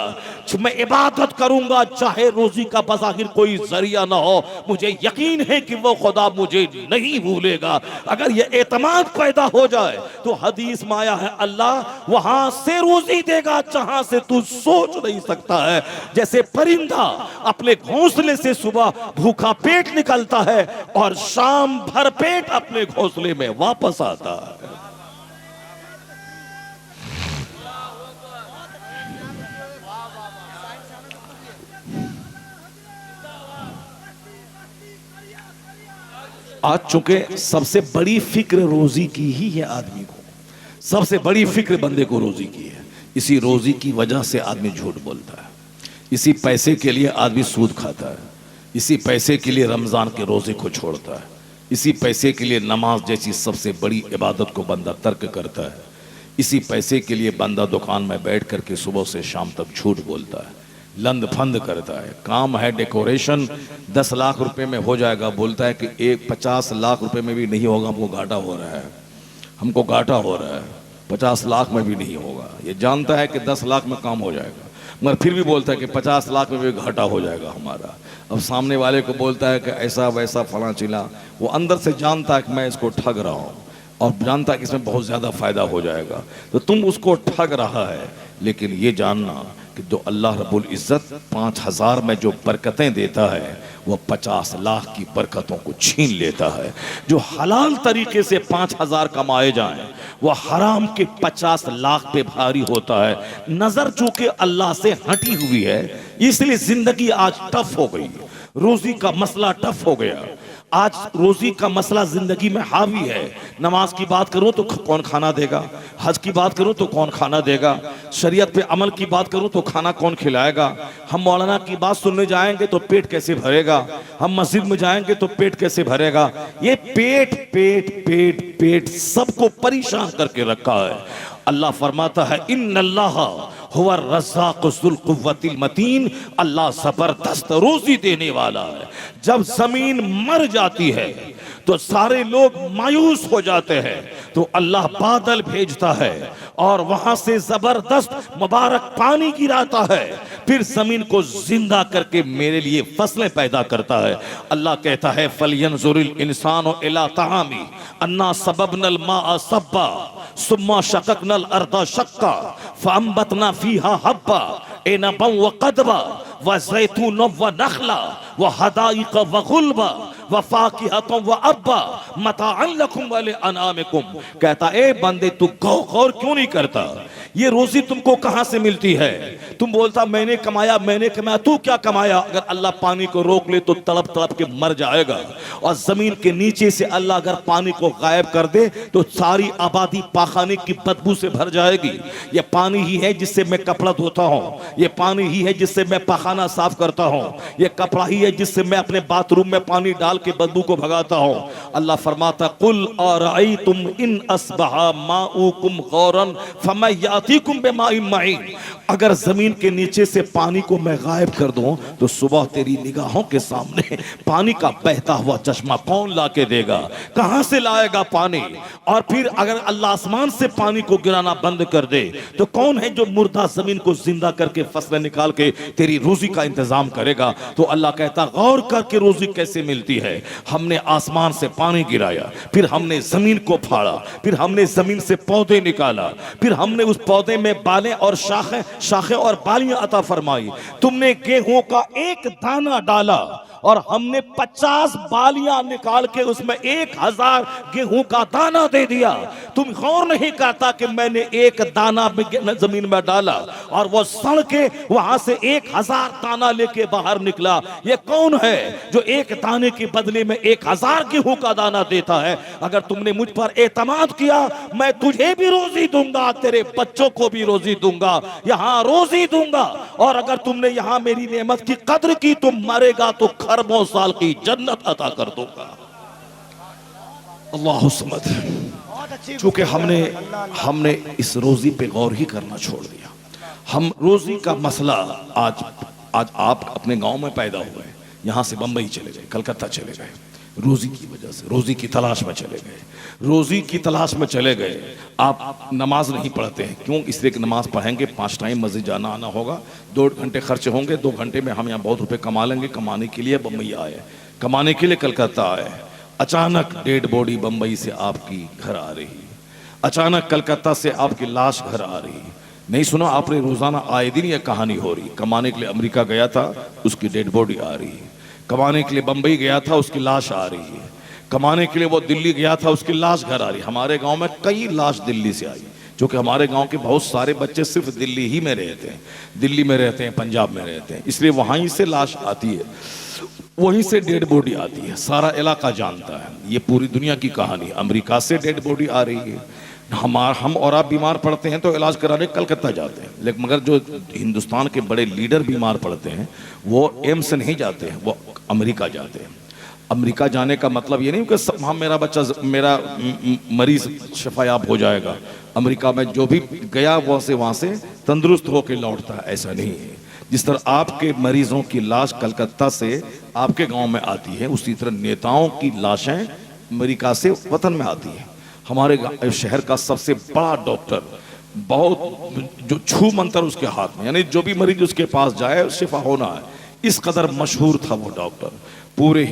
A: मैं इबादत करूंगा चाहे रोजी का बज़ाहिर कोई जरिया ना हो, मुझे यकीन है कि वो खुदा मुझे नहीं भूलेगा। अगर ये एतमाद पैदा हो जाए तो हदीस में आया है अल्लाह वहां से रोजी देगा जहां से तू सोच नहीं सकता है। जैसे परिंदा अपने घोंसले से सुबह भूखा पेट निकलता है और शाम भर पेट अपने घोंसले में वापस आता है। आज चूंकि सबसे बड़ी फिक्र रोजी की ही है, आदमी को सबसे बड़ी फिक्र बंदे को रोजी की है। इसी रोजी की वजह से आदमी झूठ बोलता है, इसी पैसे के लिए आदमी सूद खाता है, इसी पैसे के लिए रमजान के रोजे को छोड़ता है, इसी पैसे के लिए नमाज जैसी सबसे बड़ी इबादत को बंदा तर्क करता है, इसी पैसे के लिए बंदा दुकान में बैठ करके सुबह से शाम तक झूठ बोलता है, लंद फंद करता है। काम है डेकोरेशन 10 लाख रुपए में हो जाएगा, बोलता है कि 50 लाख रुपए में भी नहीं होगा, हमको घाटा हो रहा है, हमको घाटा हो रहा है, 50 लाख में भी नहीं होगा। ये जानता है कि 10 लाख में काम हो जाएगा, मगर फिर भी बोलता है कि 50 लाख में भी घाटा हो जाएगा हमारा। अब सामने वाले को बोलता है कि ऐसा वैसा फला चिला, वो अंदर से जानता है कि मैं इसको ठग रहा हूँ और जानता है कि इसमें बहुत ज़्यादा फायदा हो जाएगा, तो तुम उसको ठग रहा है। लेकिन ये जानना कि जो अल्लाह रब्बुल इज़्ज़त 5000 में जो बरकतें देता है वो 50 लाख की बरकतों को छीन लेता है। जो हलाल तरीके से 5000 कमाए जाएं वो हराम के 50 लाख पे भारी होता है। नजर चूंकि अल्लाह से हटी हुई है इसलिए जिंदगी आज टफ हो गई, रोजी का मसला टफ हो गया। आज रोजी का मसला जिंदगी में हावी है। नमाज की बात करूं तो कौन खाना देगा, हज की बात करूं तो कौन खाना देगा, शरीयत पे अमल की बात करूं तो खाना कौन खिलाएगा, हम मौलाना की बात सुनने जाएंगे तो पेट कैसे भरेगा, हम मस्जिद में जाएंगे तो पेट कैसे भरेगा। ये पेट पेट पेट पेट सबको परेशान करके रखा है। अल्लाह फरमाता है इन्नल्लाह हुवा रज़्ज़ाक़ुज़ुल क़ुव्वतिल मतीन, अल्लाह जबरदस्त रोजी देने वाला है। जब जमीन मर जाती है तो सारे लोग मायूस हो जाते हैं, तो अल्लाह बादल भेजता है और वहां से जबरदस्त मुबारक पानी गिराता है, फिर जमीन को जिंदा करके मेरे लिए फसलें पैदा करता है। अल्लाह कहता है फलयंजुरिल इंसानु इला तआमी अन्ना सबबनल माअ सब्बा सुम्मा शक़क़नल अर्दा शक़्क़ा फअंबतना फीहा हब्बा इनबन व क़दबा व ज़ैतून व नख़ला व हदाइक़ व गुल्बा व फ़ाकिहतन व अब्बा मताअन लकुम व लिअनआमिकुम। कहता ए बंदे तू गौर क्यों नहीं करता, ये रोजी तुमको कहां से मिलती है। तुम बोलता मैंने कमाया मैंने कमाया, तू क्या कमाया। अगर अल्लाह पानी को रोक ले तो तड़प तड़प के मर जाएगा, और जमीन के नीचे से अल्लाह अगर पानी को गायब कर दे तो सारी आबादी पाखाने की बदबू से भर जाएगी। ये पानी ही है जिससे मैं कपड़ा धोता हूँ, ये पानी ही है जिससे मैं पाखाना साफ करता हूँ, ये कपड़ा ही है जिससे मैं अपने बाथरूम में पानी डाल के बदबू को भगाता हूँ। अल्लाह फरमाता कुल अरअयतुम इन अस्बहा माउकुम गौरन फमन यातीकुम बिमाइन मईन, अगर जमीन के नीचे से पानी को मैं गायब कर दूं तो सुबह तेरी निगाहों के सामने पानी का बहता हुआ चश्मा कौन ला के देगा, कहां से लाएगा पानी? और फिर अगर अल्लाह आसमान से पानी को गिराना बंद कर दे तो कौन है जो मुर्दा जमीन को जिंदा करके फसलें निकाल के तेरी रोजी का इंतजाम करेगा? तो अल्लाह कहता गौर करके रोजी कैसे मिलती है। हमने आसमान से पानी गिराया, फिर हमने जमीन को फाड़ा, फिर हमने जमीन से पौधे निकाला, फिर हमने उस पौधे में बालें और शाखें और बालियां अता फरमाई। तुमने गेहूं का एक दाना डाला और हमने 50 बालियां निकाल के उसमें 1000 गेहूं का दाना दे दिया। तुम गौर नहीं करता कि मैंने एक दाना जमीन में डाला और वो सड़ के वहां से 1000 दाना लेके बाहर निकला। ये कौन है जो एक दाने के बदले में 1000 गेहूं का दाना देता है? अगर तुमने मुझ पर एतमाद किया, मैं तुझे भी रोजी दूंगा, तेरे बच्चों को भी रोजी दूंगा, यहां रोजी दूंगा। और अगर तुमने यहां मेरी नेमत की कद्र की, तुम मरेगा तो खरबों साल की जन्नत अता कर दूंगा। अल्लाह समद। चूंकि हमने इस रोजी पे गौर ही करना छोड़ दिया। हम रोजी का मसला आज आप अपने गांव में पैदा हुए, यहां से बंबई चले गए, कलकत्ता चले गए, रोजी की वजह से रोजी की तलाश में चले गए, रोजी की तलाश में चले गए। आप नमाज नहीं पढ़ते हैं, क्यों? इसलिए कि नमाज पढ़ेंगे 5 टाइम मस्जिद जाना आना होगा, 2 घंटे खर्च होंगे, 2 घंटे में हम यहाँ बहुत रुपए कमा लेंगे। कमाने के लिए बम्बई आए, कमाने के लिए कलकत्ता आए। अचानक डेड बॉडी बम्बई से आपकी घर आ रही, अचानक कलकत्ता से आपकी लाश घर आ रही। नहीं सुना आपने? रोजाना आए दिन यह कहानी हो रही। कमाने के लिए अमेरिका गया था, उसकी डेड बॉडी आ रही है। कमाने के लिए बंबई गया था, उसकी लाश आ रही है। कमाने के लिए वो दिल्ली गया था, उसकी लाश घर आ रही। हमारे गांव में कई लाश दिल्ली से आई, क्योंकि हमारे गांव के बहुत सारे बच्चे सिर्फ दिल्ली ही में रहते हैं, दिल्ली में रहते हैं, पंजाब में रहते हैं, इसलिए वहीं से लाश आती है, वहीं से डेड बॉडी आती है। सारा इलाका जानता है, ये पूरी दुनिया की कहानी। अमेरिका से डेड बॉडी आ रही है। हम और आप बीमार पड़ते हैं तो इलाज कराने कलकत्ता जाते हैं, लेकिन मगर जो हिंदुस्तान के बड़े लीडर बीमार पड़ते हैं वो एम्स नहीं जाते हैं, वो अमेरिका जाते हैं। अमेरिका जाने का मतलब ये नहीं कि हम मेरा मरीज शफायाब हो जाएगा। अमेरिका में जो भी गया वहाँ से तंदुरुस्त होकर लौटता है, ऐसा नहीं है। जिस तरह आपके मरीजों की लाश कलकत्ता से आपके गांव में आती है, उसी तरह नेताओं की लाशें अमेरिका से वतन में आती है। हमारे शहर का सबसे बड़ा डॉक्टर, बहुत जो छू मंतर उसके हाथ में, यानी जो भी मरीज उसके पास जाए शिफा होना है, इस कदर मशहूर था वो डॉक्टर। पूरे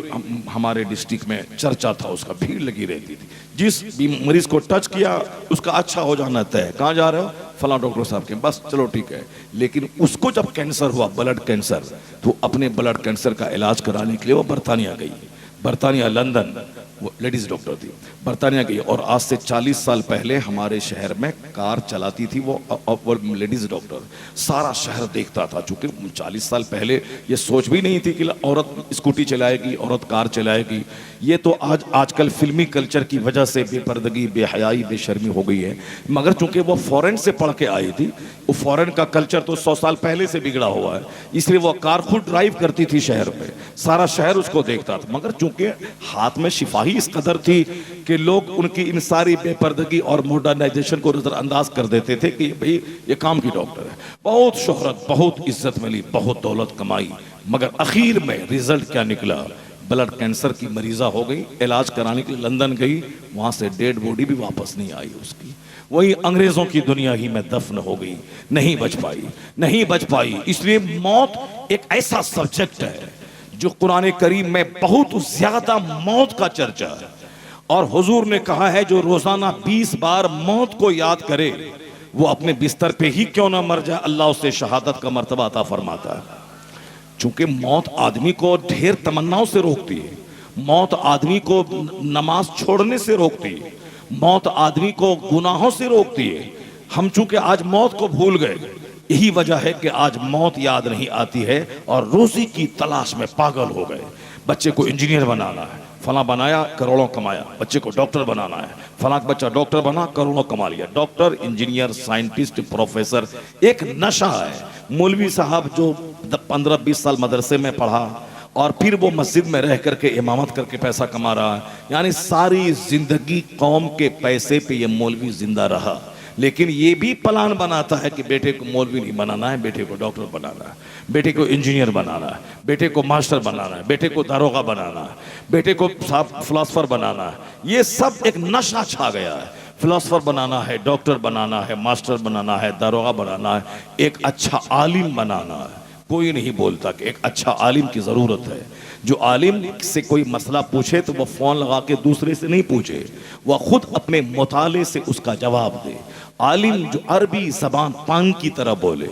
A: हमारे डिस्ट्रिक्ट में चर्चा था उसका, भीड़ लगी रहती थी। जिस भी मरीज को टच किया उसका अच्छा हो जाना तय। कहाँ जा रहे हो? फला डॉक्टर साहब के। बस चलो ठीक है। लेकिन उसको जब कैंसर हुआ, ब्लड कैंसर, तो अपने ब्लड कैंसर का इलाज कराने के लिए वो बरतानिया गई, बरतानिया लंदन। वो लेडीज डॉक्टर थी, बरतानिया गई। और आज से 40 साल पहले हमारे शहर में कार चलाती थी वो लेडीज डॉक्टर, सारा शहर देखता था। चूंकि 40 साल पहले ये सोच भी नहीं थी कि औरत स्कूटी चलाएगी, औरत कार चलाएगी। ये तो आजकल फिल्मी कल्चर की वजह से बेपर्दगी, बेहयाई, बेशर्मी हो गई है। मगर चूंकि वो फॉरेन से पढ़ के आई थी, वो फॉरेन का कल्चर तो 100 साल पहले से बिगड़ा हुआ है, इसलिए वो कार खुद ड्राइव करती थी शहर में, सारा शहर उसको देखता था। मगर चूंकि हाथ में शिफाही इस कदर थी कि लोग उनकी इन सारी बेपर्दगी और मॉडर्नाइजेशन को नजरअंदाज कर देते थे कि भाई ये काम की डॉक्टर है। बहुत शोहरत, बहुत इज्जत मिली, बहुत दौलत कमाई, मगर आखिर में रिजल्ट क्या निकला? ब्लड कैंसर की मरीजा हो गई। इलाज कराने के लिए लंदन गई, वहां से डेड बॉडी भी वापस नहीं आई उसकी, वही अंग्रेजों की दुनिया ही में दफन हो गई, नहीं बच पाई, नहीं बच पाई। इसलिए मौत एक ऐसा सब्जेक्ट है जो कुरान करीम में बहुत ज्यादा मौत का चर्चा है। और हुजूर ने कहा है जो रोजाना 20 बार मौत को याद करे वो अपने बिस्तर पे ही क्यों ना मर जाए, अल्लाह उसे शहादत का मर्तबा अता फरमाता है। चूंकि मौत आदमी को ढेर तमन्नाओं से रोकती है, मौत आदमी को नमाज छोड़ने से रोकती है, मौत आदमी को गुनाहों से रोकती है। हम चूंकि आज मौत को भूल गए, यही वजह है कि आज मौत याद नहीं आती है और रोजी की तलाश में पागल हो गए। बच्चे को इंजीनियर बनाना है, फला बनाया, करोड़ों कमाया। बच्चे को डॉक्टर बनाना है, फला बच्चा डॉक्टर बना, करोड़ों कमा लिया। डॉक्टर, इंजीनियर, साइंटिस्ट, प्रोफेसर एक नशा है। मौलवी साहब जो 15-20 साल मदरसे में पढ़ा और फिर वो मस्जिद में रह करके इमामत करके पैसा कमा रहा है, यानी सारी जिंदगी कौम के पैसे पे ये मौलवी जिंदा रहा। लेकिन ये भी प्लान बनाता है कि बेटे को मौलवी नहीं बनाना है, बेटे को डॉक्टर बनाना है, बेटे को इंजीनियर बनाना है, बेटे को मास्टर बनाना है, बेटे को दारोगा बनाना है, बेटे को फिलोसफर बनाना है। ये सब एक नशा छा गया है। फिलोसफर बनाना है, डॉक्टर बनाना है, मास्टर बनाना है, दारोगा बनाना है, एक अच्छा आलिम बनाना है। कोई नहीं बोलता कि एक अच्छा आलिम की ज़रूरत है। जो आलिम से कोई मसला पूछे तो वह फ़ोन लगा के दूसरे से नहीं पूछे, वह खुद अपने मुताले से उसका जवाब दे। आलिम जो अरबी ज़बान पान की तरह बोले,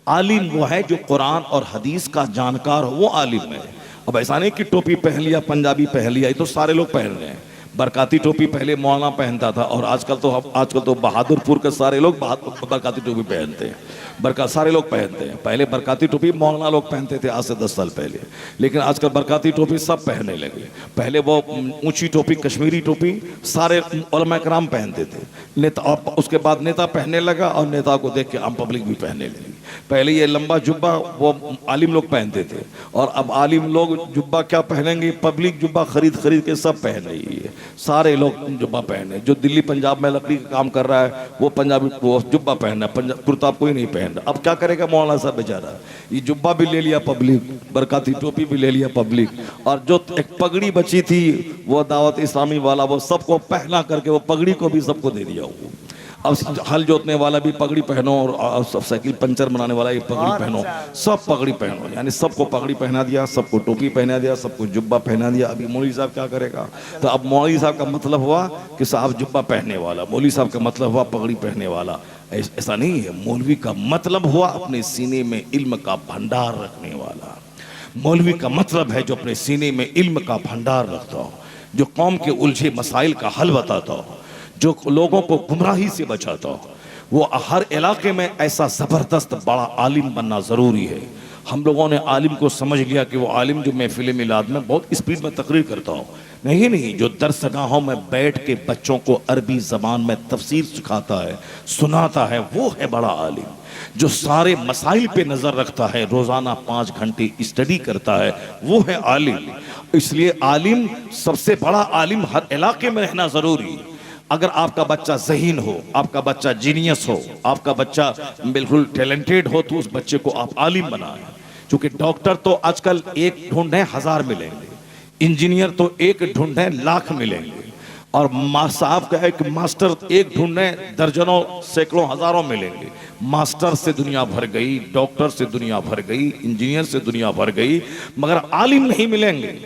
A: आलिम वो है जो कुरान और हदीस का जानकार हो, वो आलिम है। अब ऐसा नहीं कि टोपी पहन लिया, पंजाबी पहन लिया, ये तो सारे लोग पहन रहे हैं। बरकाती टोपी पहले मौलाना पहनता था, और आजकल तो बहादुरपुर के सारे लोग बरकाती टोपी पहनते हैं। सारे लोग पहनते हैं। पहले बरकाती टोपी मौलाना लोग पहनते थे, आज से 10 साल पहले, लेकिन आजकल बरकाती टोपी सब पहनने लगे। पहले वो ऊंची टोपी, कश्मीरी टोपी सारे उलमा कराम पहनते थे। नेता, और उसके बाद नेता पहनने लगा, और नेता को देख के आम पब्लिक भी पहनने लगी। पहले ये लंबा जुब्बा वो आलिम लोग पहनते थे, और अब आलिम लोग जुब्बा क्या पहनेंगे, पब्लिक जुब्बा खरीद के सब पहन रही है। सारे लोग जुब्बा पहने। जो दिल्ली पंजाब में लकड़ी का काम कर रहा है वो पंजाबी वो जुब्बा पहनना, पंजाब कुर्ता कोई नहीं पहन रहा। अब क्या करेगा मौलाना साहब बेचारा, ये जुब्बा भी ले लिया पब्लिक, बरकाती टोपी भी ले लिया पब्लिक, और जो एक पगड़ी बची थी वो दावत इस्लामी वाला, वो सबको पहना करके वो पगड़ी को भी सबको दे दिया। वो अब हल जोतने वाला भी पगड़ी पहनो, और सब साइकिल पंचर बनाने वाला भी पगड़ी पहनो, सब पगड़ी पहनो। यानी सबको पगड़ी पहना दिया, सबको टोपी पहना दिया, सबको जुब्बा पहना दिया। अभी मौलवी साहब क्या करेगा? तो अब मौलवी साहब का मतलब हुआ कि साहब जुब्बा पहनने वाला, मौलवी साहब का मतलब हुआ पगड़ी पहनने वाला। ऐसा नहीं है। मौलवी का मतलब हुआ अपने सीने में इल्म का भंडार रखने वाला। मौलवी का मतलब है जो अपने सीने में इल्म का भंडार रखता हो, जो कौम के उलझे मसाइल का हल बताता हो, जो लोगों को गुमराही से बचाता हो। वो हर इलाके में ऐसा ज़बरदस्त बड़ा आलिम बनना ज़रूरी है। हम लोगों ने आलिम को समझ लिया कि वो आलिम जो महफिल मिलाद में बहुत स्पीड में तकरीर करता हो, नहीं, जो दरसगाहों में बैठ के बच्चों को अरबी ज़बान में तफसीर सिखाता है, सुनाता है, वो है बड़ा आलिम। जो सारे मसाइल पे नज़र रखता है, रोज़ाना 5 घंटे स्टडी करता है, वो है आलिम। इसलिए आलिम, सबसे बड़ा आलिम हर इलाके में रहना ज़रूरी है। अगर आपका बच्चा ज़हीन हो, आपका बच्चा जीनियस हो, आपका बच्चा बिल्कुल टैलेंटेड हो, तो उस बच्चे को आप आलिम बनाएं। क्योंकि डॉक्टर तो आजकल एक ढूंढे 1000 मिलेंगे, इंजीनियर तो एक ढूंढे लाख मिलेंगे, और साहब का एक मास्टर एक ढूंढे दर्जनों सैकड़ों हजारों मिलेंगे। मास्टर से दुनिया भर गई, डॉक्टर से दुनिया भर गई, इंजीनियर से दुनिया भर गई, मगर आलिम नहीं मिलेंगे।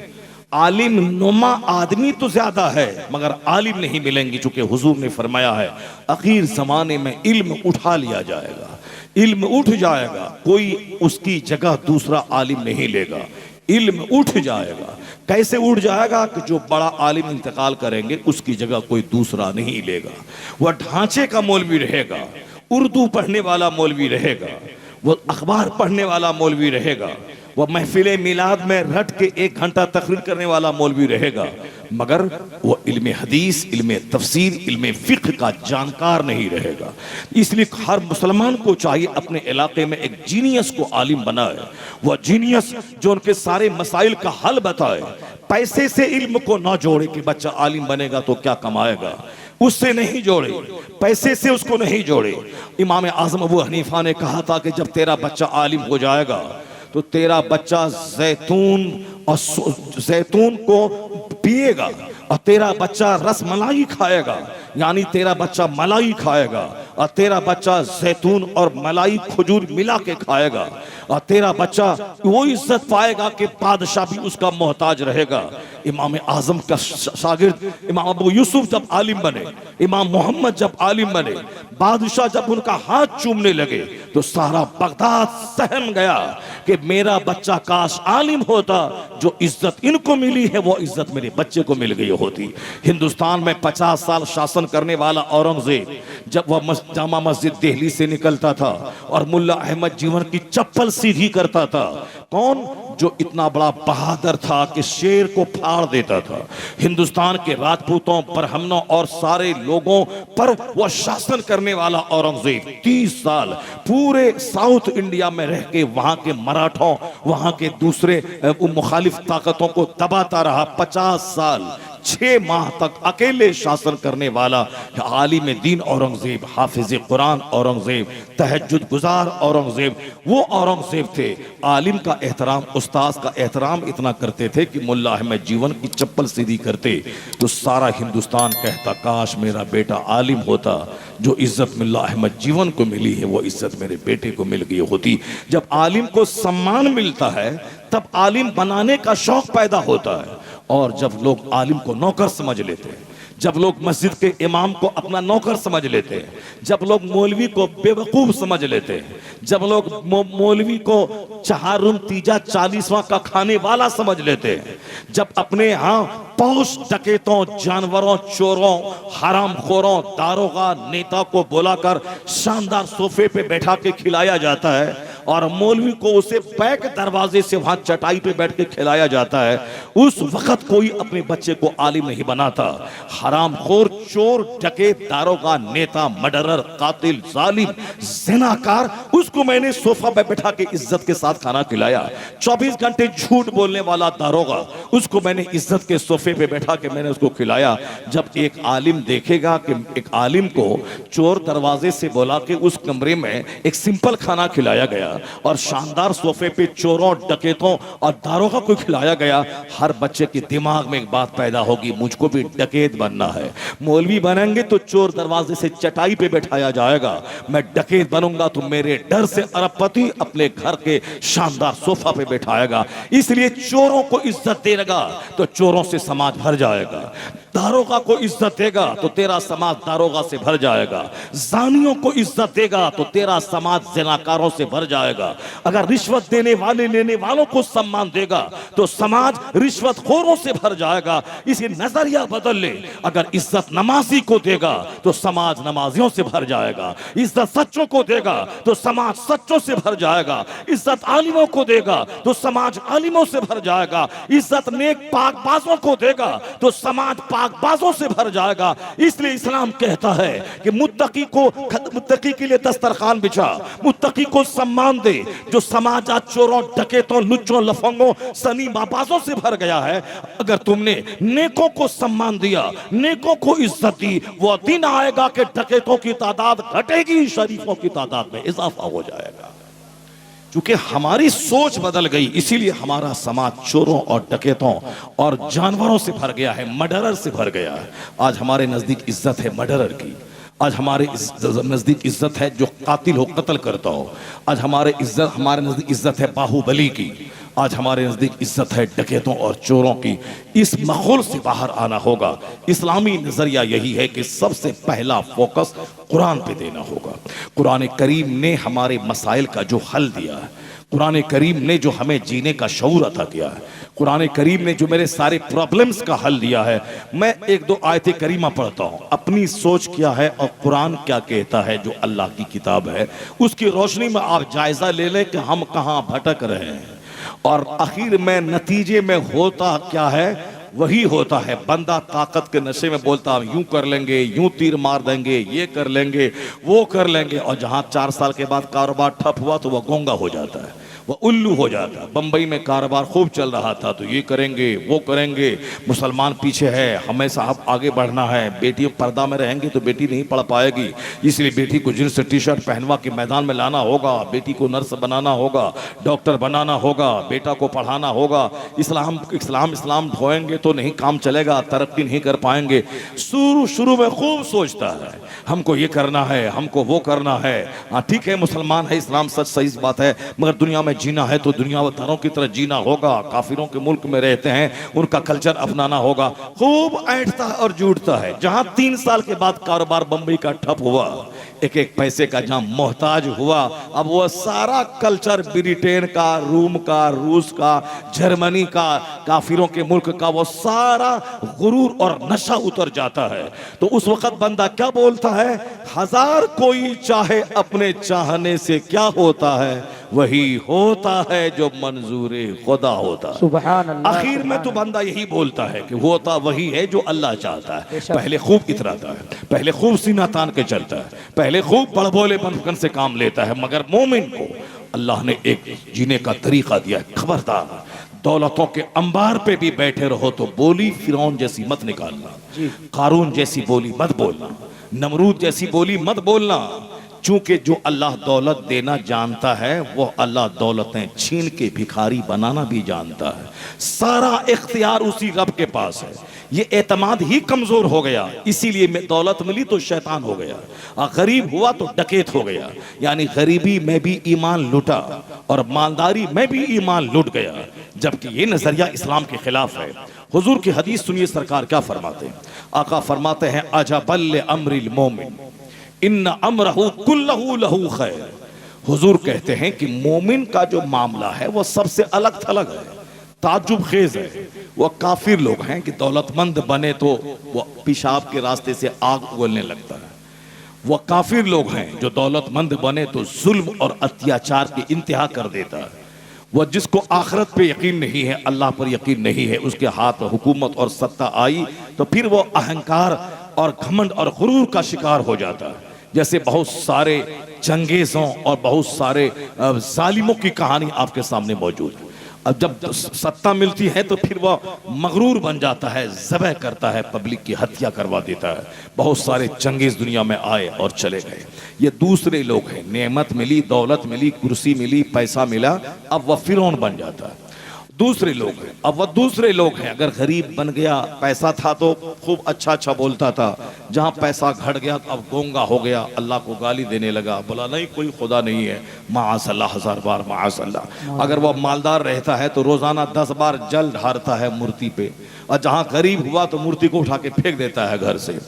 A: आलिम नुमा आदमी तो ज्यादा है, मगर आलिम नहीं मिलेंगे। चूंकि हुजूर ने फरमाया है आखिर जमाने में इल्म उठा लिया जाएगा, इल्म उठ जाएगा, कोई उसकी जगह दूसरा आलिम नहीं लेगा। इल्म उठ जाएगा। कैसे उठ जाएगा? कि जो बड़ा आलिम इंतकाल करेंगे उसकी जगह कोई दूसरा नहीं लेगा। वह ढांचे का मौलवी रहेगा, उर्दू पढ़ने वाला मौलवी रहेगा, वह अखबार पढ़ने वाला मौलवी रहेगा, वह महफिल मिलाद में रट के 1 घंटा तकरीर करने वाला मौलवी रहेगा, मगर वो इल्म हदीस, इल्म तफसीर, इल्म फ़िक़्ह का जानकार नहीं रहेगा। इसलिए हर मुसलमान को चाहिए अपने इलाके में एक जीनियस को आलिम बनाए। वह जीनियस जो उनके सारे मसाइल का हल बताए। पैसे से इल्म को ना जोड़े कि बच्चा आलिम बनेगा तो क्या कमाएगा, उससे नहीं जोड़े, पैसे से उसको नहीं जोड़े। इमाम आज़म अबू हनीफा ने कहा था कि जब तेरा बच्चा आलिम हो जाएगा तो तेरा बच्चा जैतून को पिएगा, और तेरा बच्चा रस मलाई खाएगा, यानी तेरा बच्चा मलाई खाएगा, और तेरा बच्चा जैतून और मलाई खजूर मिला के खाएगा, और तेरा बच्चा वो इज्जत पाएगा कि बादशाह भी उसका मोहताज रहेगा। इमाम आजम का शागिर्द इमाम अबू यूसुफ जब आलिम बने, इमाम मोहम्मद जब आलिम बने, बादशाह जब उनका हाथ चूमने लगे तो सारा बगदाद सहम गया कि मेरा बच्चा काश आलिम होता, जो इज्जत इनको मिली है वो इज्जत मेरे बच्चे को मिल गई होती। हिंदुस्तान में 50 साल शासन करने वाला औरंगजेब जब वह जामा मस्जिद दिल्ली से निकलता था और मुल्ला अहमद जीवन की चप्पल सीधी करता था, कौन? जो इतना बड़ा बहादुर था कि शेर को फाड़ देता था। हिंदुस्तान के राजपूतों, ब्राह्मणों और सारे लोगों पर वह शासन करने वाला औरंगजेब 30 साल पूरे साउथ इंडिया में रह के वहां के मराठों, वहां के दूसरे मुखालिफ ताकतों को दबाता रहा। 50 साल 6 माह तक अकेले शासन करने वाला आलिम दीन औरंगजेब, हाफिज कुरान औरंगजेब, तहज्जुद गुजार औरंगजेब, वो औरंगजेब थे। आलिम का एहतराम, उस्ताद का एहतराम इतना करते थे कि मुल्ला अहमद जीवन की चप्पल सीधी करते तो सारा हिंदुस्तान कहता काश मेरा बेटा आलिम होता। जो इज्जत मुल्ला अहमद जीवन को मिली है वो इज्जत मेरे बेटे को मिल गई होती। जब आलिम को सम्मान मिलता है तब आलिम बनाने का शौक पैदा होता है। और जब लोग आलिम को नौकर समझ लेते हैं, जब लोग मस्जिद के इमाम को अपना नौकर समझ लेते हैं, जब लोग मौलवी को बेवकूफ समझ लेते हैं, जब लोग मौलवी को चहारुम तीजा 40वां का खाने वाला समझ लेते हैं, जब अपने यहाँ पौष डकैतों, जानवरों, चोरों, हरामखोरों, दारोगा, नेता को बुलाकर शानदार सोफे पे बैठा के खिलाया जाता है और मौलवी को उसे बैक दरवाजे से वहां चटाई पे बैठ के खिलाया जाता है, उस वक्त कोई अपने बच्चे को आलिम नहीं बनाता। हरामखोर, चोर, डकैत, दारोगा, नेता, मर्डरर, कातिल, जालिम, ज़िनाकार, उसको मैंने सोफा पे बैठा के इज्जत के साथ खाना खिलाया। 24 घंटे झूठ बोलने वाला दारोगा, उसको मैंने इज्जत के सोफे पे बैठा के मैंने उसको खिलाया। जब एक आलिम देखेगा कि एक आलिम को चोर दरवाजे से बुला के उस कमरे में एक सिंपल खाना खिलाया गया और शानदार सोफे पे चोरों, डकैतों और दारोगा को खिलाया गया, हर बच्चे के दिमाग में एक बात पैदा होगी, मुझको भी डकैत बनना है। मौलवी बनेंगे तो चोर दरवाजे से चटाई पे बैठाया जाएगा, मैं डकैत बनूंगा तो मेरे डर से अरबपति अपने घर के शानदार सोफा पे बैठाएगा। इसलिए चोरों को इज्जत देगा तो चोरों से समाज भर जाएगा, दारोगा को इज्जत देगा तो तेरा समाज दारोगा से भर जाएगा, जानियों को इज्जत देगा तो तेरा समाज ज़िनाकारों से भर जाएगा। अगर रिश्वत देने वाले लेने वालों को सम्मान देगा तो समाज रिश्वतखोरों से भर जाएगा। इसे नजरिया बदल ले, अगर इज्जत नमाजी को देगा तो समाज नमाजियों से भर जाएगा, इज्जत सच्चों को देगा तो समाज सच्चों से भर जाएगा, इज्जत आलिमों को देगा तो समाज आलिमों से भर जाएगा, इज्जत नेक पाकबाजों को देगा तो समाज पाकबाजों से भर जाएगा। इसलिए इस्लाम कहता है कि मुत्तकी के लिए दस्तरखान बिछा, मुत्तकी को सम्मान दे। जो समाज आज चोरों, डकैतों, लुच्चों, लफंगों, सनी बाबाजों से भर गया है, अगर तुमने नेकों को सम्मान दिया, नेकों को इज्जत दी, वो दिन आएगा कि डकैतों की तादाद घटेगी, शरीफों की तादाद में इजाफा हो जाएगा। क्योंकि हमारी सोच बदल गई, इसीलिए हमारा समाज चोरों और डकैतों और जानवरों से भर गया है, मर्डरर से भर गया है। आज हमारे नजदीक इज्जत है मर्डरर की, आज हमारे नजदीक इज्जत है जो कातिल हो, कत्ल करता हो। आज हमारे नजदीक इज्जत है बाहुबली की, आज हमारे नजदीक इज्जत है डकैतों और चोरों की। इस माहौल से बाहर आना होगा। इस्लामी नजरिया यही है कि सबसे पहला फोकस कुरान पे देना होगा। कुरान करीम ने हमारे मसाइल का जो हल दिया है, कुरान करीम ने जो हमें जीने का शऊर अता किया है, कुरान करीम ने जो मेरे सारे प्रॉब्लम्स का हल दिया है। मैं 1-2 आयतें करीमा पढ़ता हूँ, अपनी सोच क्या है और कुरान क्या कहता है, जो अल्लाह की किताब है, उसकी रोशनी में आप जायजा ले लें कि हम कहाँ भटक रहे हैं और आखिर में नतीजे में होता क्या है, वही होता है। बंदा ताकत के नशे में बोलता है यूं कर लेंगे, यूं तीर मार देंगे, ये कर लेंगे, वो कर लेंगे, और जहां 4 साल के बाद कारोबार ठप हुआ तो वह गोंगा हो जाता है, वह उल्लू हो जाता है। बंबई में कारोबार खूब चल रहा था तो ये करेंगे, वो करेंगे, मुसलमान पीछे है, हमें साहब आगे बढ़ना है, बेटी पर्दा में रहेंगे तो बेटी नहीं पढ़ पाएगी, इसलिए बेटी को जींस टी शर्ट पहनवा के मैदान में लाना होगा, बेटी को नर्स बनाना होगा, डॉक्टर बनाना होगा, बेटा को पढ़ाना होगा। इस्लाम ढोएंगे तो नहीं काम चलेगा, तरक्की नहीं कर पाएंगे। शुरू में खूब सोचता है हमको ये करना है, हमको वो करना है। हाँ ठीक है, मुसलमान है, इस्लाम सच सही बात है, मगर दुनिया में जीना है तो दुनियादारों की तरह जीना होगा। काफिरों के मुल्क में रहते हैं, उनका कल्चर अपनाना होगा। खूब ऐंठता है और जूटता है। जहां 3 साल के बाद कारोबार बंबई का ठप हुआ, एक पैसे का जहां मोहताज हुआ, अब वो सारा कल्चर ब्रिटेन का, रूम का, रूस का, जर्मनी का, काफिरों के मुल्क का, वो सारा गुरूर और नशा उतर जाता है। तो उस वक्त बंदा क्या बोलता है, हजार कोई चाहे अपने चाहने से क्या होता है, वही होता है जो मंजूरे खुदा होता है।
B: सुभान अल्लाह।
A: आखिर में तो बंदा यही बोलता है कि होता वही है जो अल्लाह चाहता है। पहले खूब इतराता है, पहले खूब सीना तान के चलता है, पहले खूब बड़बोले बनकर से काम लेता है, मगर मोमिन को अल्लाह ने एक जीने का तरीका दिया है। खबरदार दौलतों के अंबार पे भी बैठे रहो तो बोली फिरौन जैसी मत निकालना, कारून जैसी बोली मत बोलना, नमरूद जैसी बोली मत बोलना। चूंकि जो अल्लाह दौलत देना जानता है वो अल्लाह दौलतें छीन के भिखारी बनाना भी जानता है। सारा इख्तियार उसी रब के पास है। ये एतमाद ही कमजोर हो गया, इसीलिए में दौलत मिली तो शैतान हो गया, और गरीब हुआ तो डकैत हो गया। यानी गरीबी में भी ईमान लुटा और मालदारी में भी ईमान लुट गया, जबकि ये नजरिया इस्लाम के खिलाफ है। हुजूर की हदीस सुनिए, सरकार क्या फरमाते हैं। आका फरमाते हैं अजबल अम्रिल मोमिन इन्ना अमरहु कुल्लहु लहु खैर। हुजूर कहते हैं कि मोमिन का जो मामला है वो सबसे अलग थलग है, ताजुब खेज है। वो काफिर लोग हैं कि दौलतमंद बने तो वो पेशाब के रास्ते से आग उगलने लगता है। वो काफिर लोग हैं जो दौलतमंद बने तो जुल्म और अत्याचार की इंतहा कर देता है। वह जिसको आखिरत पे यकीन नहीं है, अल्लाह पर यकीन नहीं है, उसके हाथ में हुकूमत और सत्ता आई तो फिर वो अहंकार और घमंड और गुरूर का शिकार हो जाता है। जैसे बहुत सारे चंगेजों और बहुत सारे जालिमों की कहानी आपके सामने मौजूद है। अब जब सत्ता मिलती है तो फिर वह मगरूर बन जाता है, ज़बह करता है, पब्लिक की हत्या करवा देता है। बहुत सारे चंगेज दुनिया में आए और चले गए। ये दूसरे लोग हैं, नेमत मिली, दौलत मिली, कुर्सी मिली, पैसा मिला, अब वह फिरौन बन जाता है। दूसरे लोग हैं, अब वह दूसरे लोग हैं। अगर गरीब बन गया, पैसा था तो खूब अच्छा अच्छा बोलता था, जहाँ पैसा घट गया तो अब गोंगा हो गया, अल्लाह को गाली देने लगा, बोला नहीं कोई खुदा नहीं है, माअल्लाह, 1000 बार माअल्लाह। अगर वह मालदार रहता है तो रोजाना 10 बार जल ढारता है मूर्ति पे, और जहाँ गरीब हुआ तो मूर्ति को उठा के फेंक देता है घर से।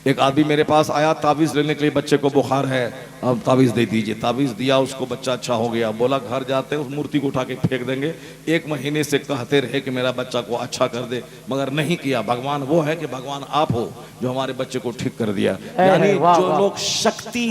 A: एक आदमी मेरे पास आया तावीज़ लेने के लिए, बच्चे को बुखार है, अब तावीज़ दे दीजिए। तावीज़ दिया उसको, बच्चा अच्छा हो गया। बोला घर जाते हैं उस मूर्ति को उठा के फेंक देंगे। 1 महीने से कहते रहे कि मेरा बच्चा को अच्छा कर दे, मगर नहीं किया। भगवान वो है कि भगवान आप हो जो हमारे बच्चे को ठीक कर दिया। यानी जो लोग शक्ति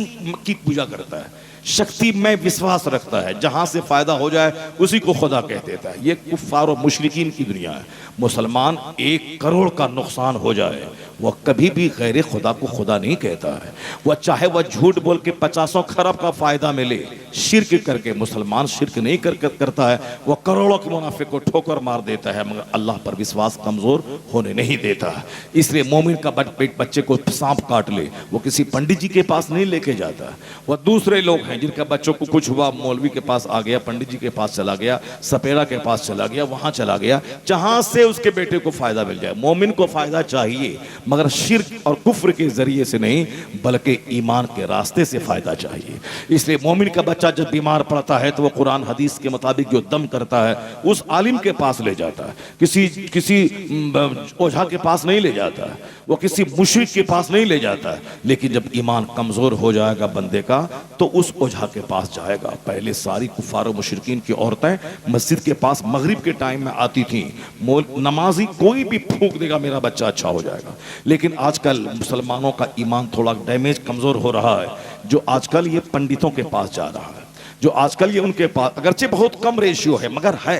A: की पूजा करता है, शक्ति में विश्वास रखता है, जहां से फायदा हो जाए उसी को खुदा कह देता है। ये कुफ्फार और मुशरिकीन की दुनिया है। मुसलमान 1 करोड़ का नुकसान हो जाए वह कभी भी गैर खुदा को खुदा नहीं कहता है। वह चाहे वह झूठ बोल के 50 खरब का फायदा मिले, शिर्क करके मुसलमान शिर्क नहीं करता है। वह करोड़ों के मुनाफिक को ठोकर मार देता है, मगर अल्लाह पर विश्वास कमजोर होने नहीं देता है। इसलिए मोमिन का बच्चे को सांप काट ले, वो किसी पंडित जी के पास नहीं लेके जाता। वह दूसरे लोग हैं जिनका बच्चों को कुछ हुआ, मौलवी के पास आ गया, पंडित जी के पास चला गया, सपेरा के पास चला गया, वहां चला गया जहां से उसके बेटे को फायदा मिल जाए। मोमिन को फायदा चाहिए, मगर शिर्क और कुफ्र के जरिए से नहीं, बल्कि ईमान के रास्ते से फायदा चाहिए। इसलिए मोमिन का बच्चा जब बीमार पड़ता है तो वह कुरान हदीस के मुताबिक जो दम करता है उस आलिम के पास ले जाता है, किसी ओझा के पास नहीं ले जाता है, वो किसी मुशरिक के पास नहीं ले जाता है। लेकिन जब ईमान कमजोर हो जाएगा बंदे का तो उस ओझा के पास जाएगा। पहले सारी कुफार और मुशरिकीन की औरतें मस्जिद के पास मगरिब के टाइम में आती थीं, नमाजी कोई भी फूंक देगा मेरा बच्चा अच्छा हो जाएगा। लेकिन आजकल मुसलमानों का ईमान थोड़ा डैमेज, कमजोर हो रहा है। जो आजकल ये पंडितों के पास जा रहा है, जो आजकल ये उनके पास, अगरचे बहुत कम रेशियो है मगर है,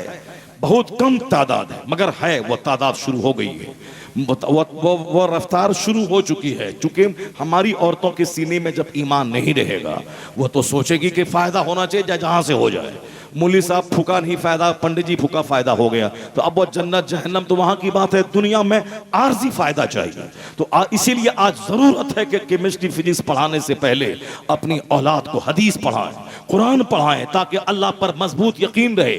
A: बहुत कम तादाद है मगर है, वो तादाद शुरू हो गई है, वो रफ्तार शुरू हो चुकी है। चूंकि हमारी औरतों के सीने में जब ईमान नहीं रहेगा, वो तो सोचेगी कि फायदा होना चाहिए जहां से हो जाए। मौलवी साहब फूका नहीं फायदा, पंडित जी फूका फायदा हो गया, तो अब वो जन्नत जहन्नम तो वहां की बात है, दुनिया में आर्जी फायदा चाहिए। तो इसीलिए आज जरूरत है कि केमिस्ट्री फिजिक्स पढ़ाने से पहले अपनी औलाद को हदीस पढ़ाएं, कुरान पढ़ाएं, ताकि अल्लाह पर मजबूत यकीन रहे।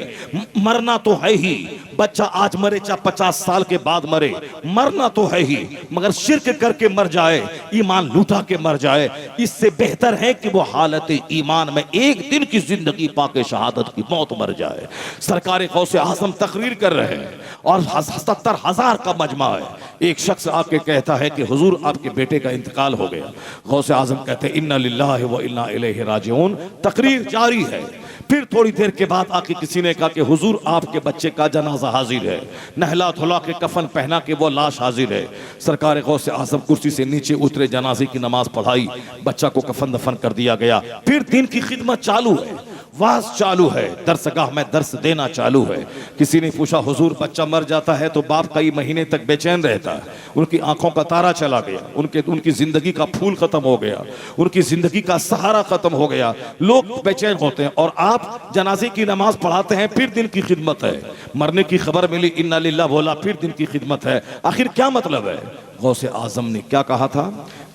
A: मरना तो है ही, बच्चा आज मरे चाहे 50 साल के बाद मरे, मरना तो है ही, मगर शिर्क करके मर जाए, ईमान लूटा के मर जाए, इससे बेहतर है कि वो हालत ईमान में एक दिन की जिंदगी पाके शहादत की मौत मर जाए। सरकार गौसे आजम तकरीर कर रहे हैं और 70,000 का मजमा है। एक शख्स आके कहता है कि हुजूर आपके बेटे का इंतकाल हो गया। गौसे आजम कहते हैं इन्ना लिल्लाहि व इन्ना इलैहि राजिऊन। तकरीर जारी है। फिर थोड़ी देर के बाद आके किसी ने कहा कि हुजूर आपके बच्चे का जनाजा हाजिर है, नहला धुला के कफन पहना के वो लाश हाजिर है। सरकार गौसे आजम कुर्सी से नीचे उतरे, जनाजे की नमाज पढ़ाई, बच्चा को कफन दफन कर दिया गया। फिर दिन की खिदमत चालू है। वाज चालू है, दरसगाह में दर्स देना चालू है। किसी ने पूछा हुजूर बच्चा मर जाता है तो बाप कई महीने तक बेचैन रहता है, उनकी आंखों का तारा चला गया, उनकी जिंदगी का फूल खत्म हो गया, उनकी जिंदगी का सहारा खत्म हो गया, लोग बेचैन होते हैं, और आप जनाजे की नमाज पढ़ाते हैं, फिर दिन की खिदमत है। मरने की खबर मिली, इन्ना लिल्लाह बोला, फिर दिन की खिदमत है। आखिर क्या मतलब है? गौसे आजम ने क्या कहा था?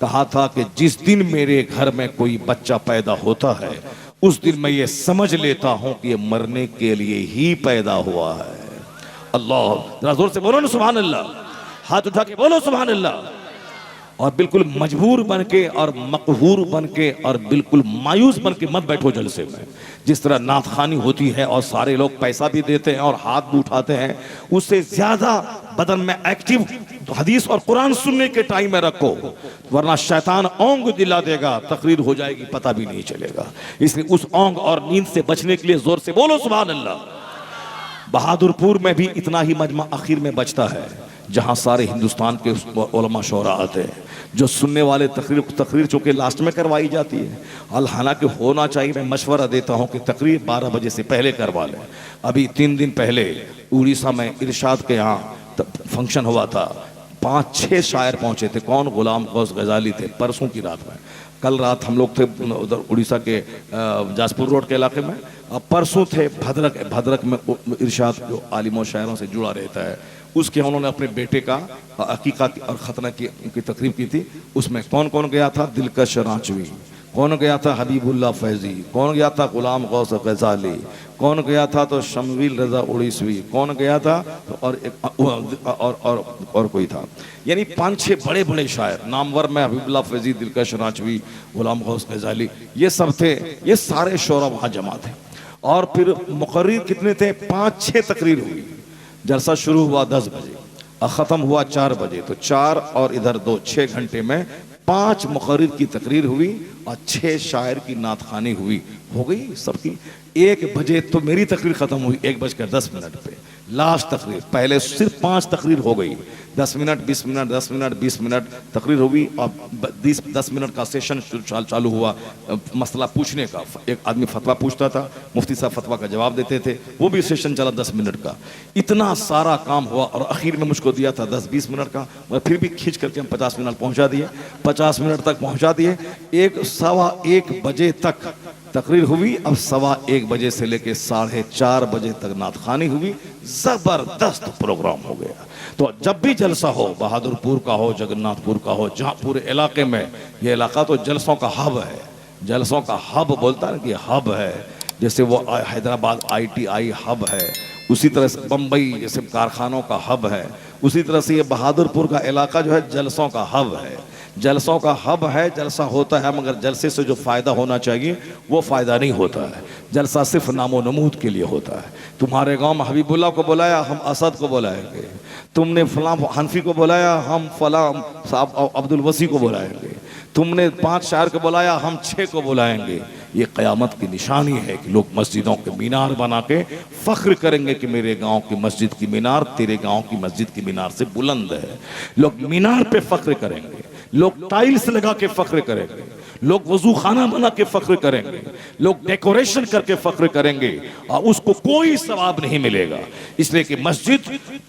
A: कहा था कि जिस दिन मेरे घर में कोई बच्चा पैदा होता है उस दिन मैं ये समझ लेता हूं कि ये मरने के लिए ही पैदा हुआ है। अल्लाह, जरा जोर से बोलो ना सुभान अल्लाह, हाथ उठा के बोलो सुभान अल्लाह। और बिल्कुल मजबूर बन के और मकहूर बन के और बिल्कुल मायूस बन के मत बैठो जलसे में। जिस तरह नातखानी होती है और सारे लोग पैसा भी देते हैं और हाथ भी उठाते हैं, उससे ज्यादा बदन में एक्टिव हदीस और कुरान सुनने के टाइम में रखो, वरना शैतान ओंग दिला देगा, तकरीर हो जाएगी, पता भी नहीं चलेगा। इसलिए उस ओंग और नींद से बचने के लिए जोर से बोलो सुभान अल्लाह। बहादुरपुर में भी इतना ही मजमा आखिर में बचता है, जहां सारे हिंदुस्तान के उलमा शोरा आते हैं, जो सुनने वाले तकरीर चूंकि लास्ट में करवाई जाती है। हालांकि होना चाहिए, मैं मशवरा देता हूं कि तकरीर 12 बजे से पहले करवा लें। अभी 3 दिन पहले उड़ीसा में इरशाद के यहाँ फंक्शन हुआ था, 5-6 शायर पहुंचे थे। कौन? गुलाम गौस गजाली थे। परसों की रात में, कल रात हम लोग थे उधर उड़ीसा के जाजपुर रोड के इलाके में, परसों थे भद्रक में। इरशाद जो आलिमों शायरों से जुड़ा रहता है, उसके उन्होंने अपने बेटे का अकीका और खतना की तकरीब की थी। उसमें कौन कौन गया था? दिलकश रांचवी, कौन गया था? हबीबुल्ला फैजी, कौन गया था? गुलाम गौस गजाली, कौन गया था? तो शमवील रजा उड़ीसवी, कौन गया था? और कोई था। यानी 5-6 बड़े बड़े शायर नामवर में, हबीबुल्ला फैजी, दिलकश रांचवी, गुलाम गौस गजाली, ये सब थे। ये सारे शोरा वहाँ जमा थे। और फिर मुकर्रिर कितने थे? 5-6 तकरीर हुई। जलसा शुरू हुआ 10 बजे और ख़त्म हुआ 4 बजे, तो 4 और इधर 2, 6 घंटे में 5 मुकर्रिर की तकरीर हुई और 6 शायर की नातखानी हुई। हो गई सबकी। 1 बजे तो मेरी तकरीर ख़त्म हुई, 1:10 पे लास्ट तकरीर। पहले सिर्फ 5 तकरीर हो गई, 10 मिनट 20 मिनट 10 मिनट 20 मिनट तकरीर हुई, और 10 मिनट का सेशन चालू हुआ मसला पूछने का। एक आदमी फतवा पूछता था, मुफ्ती साहब फतवा का जवाब देते थे, वो भी सेशन चला 10 मिनट का। इतना सारा काम हुआ और आखिर में मुझको दिया था 10-20 मिनट का, और फिर भी खींच करके हम 50 मिनट पहुंचा दिए, 50 मिनट तक पहुंचा दिए। 1-1:15 बजे तक तकरीर हुई। अब 1:15 बजे से लेके 4:30 बजे तक नातखानी हुई। जबरदस्त प्रोग्राम हो गया। तो जब भी जलसा हो, बहादुरपुर का हो, जगन्नाथपुर का हो, जहाँ पूरे इलाके में, ये इलाका तो जलसों का हब है, जलसों का हब बोलता है कि हब है। जैसे वो हैदराबाद ITI हब है, उसी तरह से बम्बई जैसे कारखानों का हब है, उसी तरह से ये बहादुरपुर का इलाका जो है जलसों का हब है। जलसों का हब है, जलसा होता है, मगर जलसे से जो फ़ायदा होना चाहिए वो फ़ायदा नहीं होता है। जलसा सिर्फ नामो नमूद के लिए होता है। तुम्हारे गांव में हबीबुल्लाह को बुलाया, हम असद को बुलाएंगे। तुमने फलां हनफी को बुलाया, हम फलां साहब अब्दुल वसी को बुलाएंगे। तुमने 5 शायर को बुलाया, हम 6 को बुलाएंगे। ये क़यामत की निशानी है कि लोग मस्जिदों के मीनार बना के फ़ख्र करेंगे कि मेरे गांव की मस्जिद की मीनार तेरे गांव की मस्जिद की मीनार से बुलंद है। लोग मीनार पे फ़ख्र करेंगे, लोग टाइल्स लगा के फ़ख्र करेंगे, लोग वजू खाना बना के फ़ख्र करेंगे, लोग डेकोरेशन करके फ़ख्र करेंगे, और उसको कोई सवाब नहीं मिलेगा। इसलिए कि मस्जिद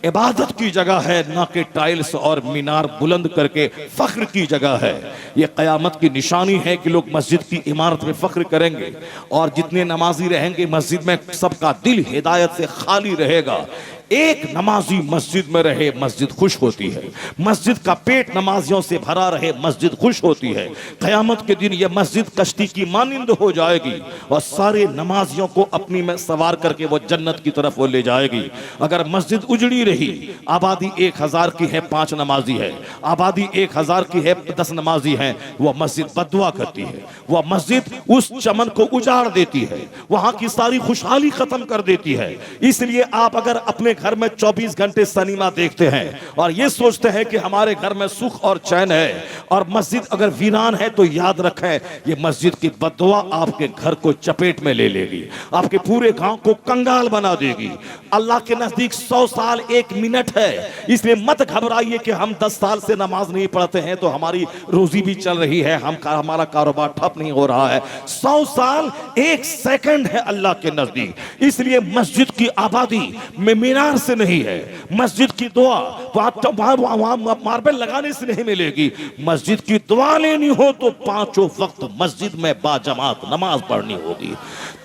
A: इबादत की जगह है, ना कि टाइल्स और मीनार बुलंद करके फ़ख्र की जगह है। ये क़यामत की निशानी है कि लोग मस्जिद की इमारत में फ़ख्र करेंगे, और जितने नमाजी रहेंगे मस्जिद में सबका दिल हिदायत से खाली रहेगा। एक नमाजी मस्जिद में रहे, मस्जिद खुश होती है। मस्जिद का पेट नमाजियों से भरा रहे, मस्जिद खुश होती है। क़यामत के दिन यह मस्जिद कश्ती की मानिंद हो जाएगी और सारे नमाजियों को अपनी में सवार करके वो जन्नत की तरफ वो ले जाएगी। अगर मस्जिद उजड़ी रही, आबादी 1000 की है, 5 नमाजी है, आबादी 1000 की है, 10 नमाजी हैं, वह मस्जिद बदुआ करती है। वह मस्जिद उस चमन को उजाड़ देती है, वहां की सारी खुशहाली खत्म कर देती है। इसलिए आप अगर अपने घर में 24 घंटे सिनेमा देखते हैं और ये सोचते हैं कि हमारे घर में सुख और चैन है, और मस्जिद अगर वीरान है तो याद रखें ये मस्जिद की बद्दुआ आपके घर को चपेट में ले लेगी, आपके पूरे गांव को कंगाल बना देगी। अल्लाह के नजदीक 100 साल 1 मिनट है, इसलिए मत घबराइए कि हम 10 साल से नमाज नहीं पढ़ते हैं तो हमारी रोजी भी चल रही है, हमारा कारोबार ठप नहीं हो रहा है। 100 साल 1 सेकंड है अल्लाह के नजदीक। इसलिए मस्जिद की आबादी में मीनार से नहीं है, मस्जिद की दुआ वहां मार्बल लगाने से नहीं मिलेगी। मस्जिद की दुआ लेनी हो तो 5 वक्त मस्जिद में बाजमात नमाज पढ़नी होगी,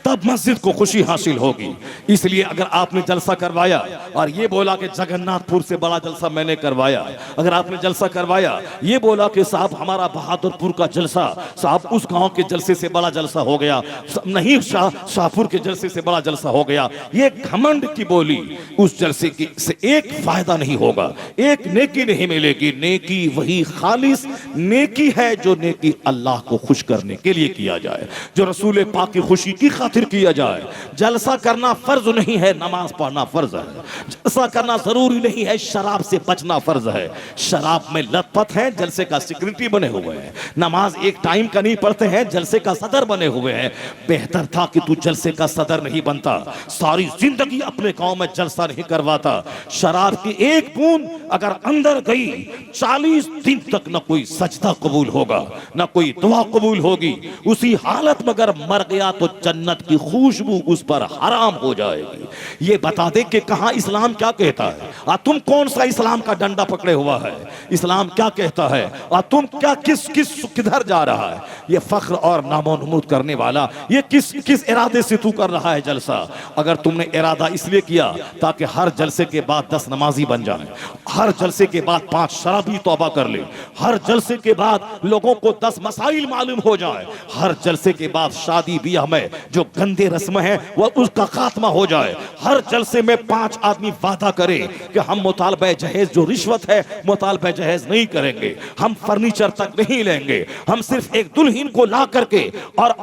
A: तब मस्जिद को खुशी हासिल होगी। इसलिए अगर आपने जलसा करवाया और ये बोला कि जगन्नाथपुर से बड़ा जलसा मैंने करवाया, अगर आपने जलसा करवाया ये बोला कि साहब हमारा बहादुरपुर का जलसा, साहब उस गांव के जलसे से बड़ा जलसा हो गया, नहीं शाहपुर के जलसे से बड़ा जलसा हो गया, ये घमंड की बोली, उस जलसे की से एक फायदा नहीं होगा, एक नेकी नहीं मिलेगी। नेकी वही खालिस नेकी है जो नेकी अल्लाह को खुश करने के लिए किया जाए, जो रसूल पाक की खुशी की खातिर किया जाए। जलसा करना फर्ज नहीं है, नमाज पढ़ना फर्ज है। जलसा करना जरूरी नहीं है, शराब से बचना फर्ज है। शराब में लतपत है, जलसे का सिक्योरिटी बने हुए हैं। नमाज एक टाइम का नहीं पढ़ते हैं, जलसे का सदर बने हुए हैं। बेहतर था कि तू जलसे का सदर नहीं बनता, सारी जिंदगी अपने गांव में जलसा नहीं करवाता। शराब की एक बूंद अगर अंदर गई 40 दिन तक न कोई सजदा कबूल होगा, न कोई दुआ कबूल होगी। उसी हालत में अगर मर गया तो जन्नत की खुशबू उस पर हराम हो जाएगी। ये बता दे कि कहां इस्लाम क्या कहता है, तुम कौन सा इस्लाम का डंडा पकड़े हुआ है, इस्लाम क्या कहता है और तुम क्या किधर जा रहा है। ये फख्र और नामोनुमूद करने वाला ये किस इरादे से तू कर रहा है जलसा। अगर तुमने इरादा इसलिए किया ताकि हर जलसे के बाद 10 नमाजी बन जाए, हर जलसे के बाद 5 शराबी तौबा कर ले, हर जलसे के बाद लोगों को 10 मसाइल मालूम हो जाए, हर जलसे के बाद शादी ब्याह में जो गंदे रस्म है वह उसका खात्मा हो जाए, हर जलसे में 5 आदमी वादा करे कि हम मुतालबे जहेज जो रिश्वत है मुतालबे जहेज नहीं करेंगे, हम फर्नीचर तक नहीं लेंगे, हम सिर्फ एक दुल्हन को ला करके और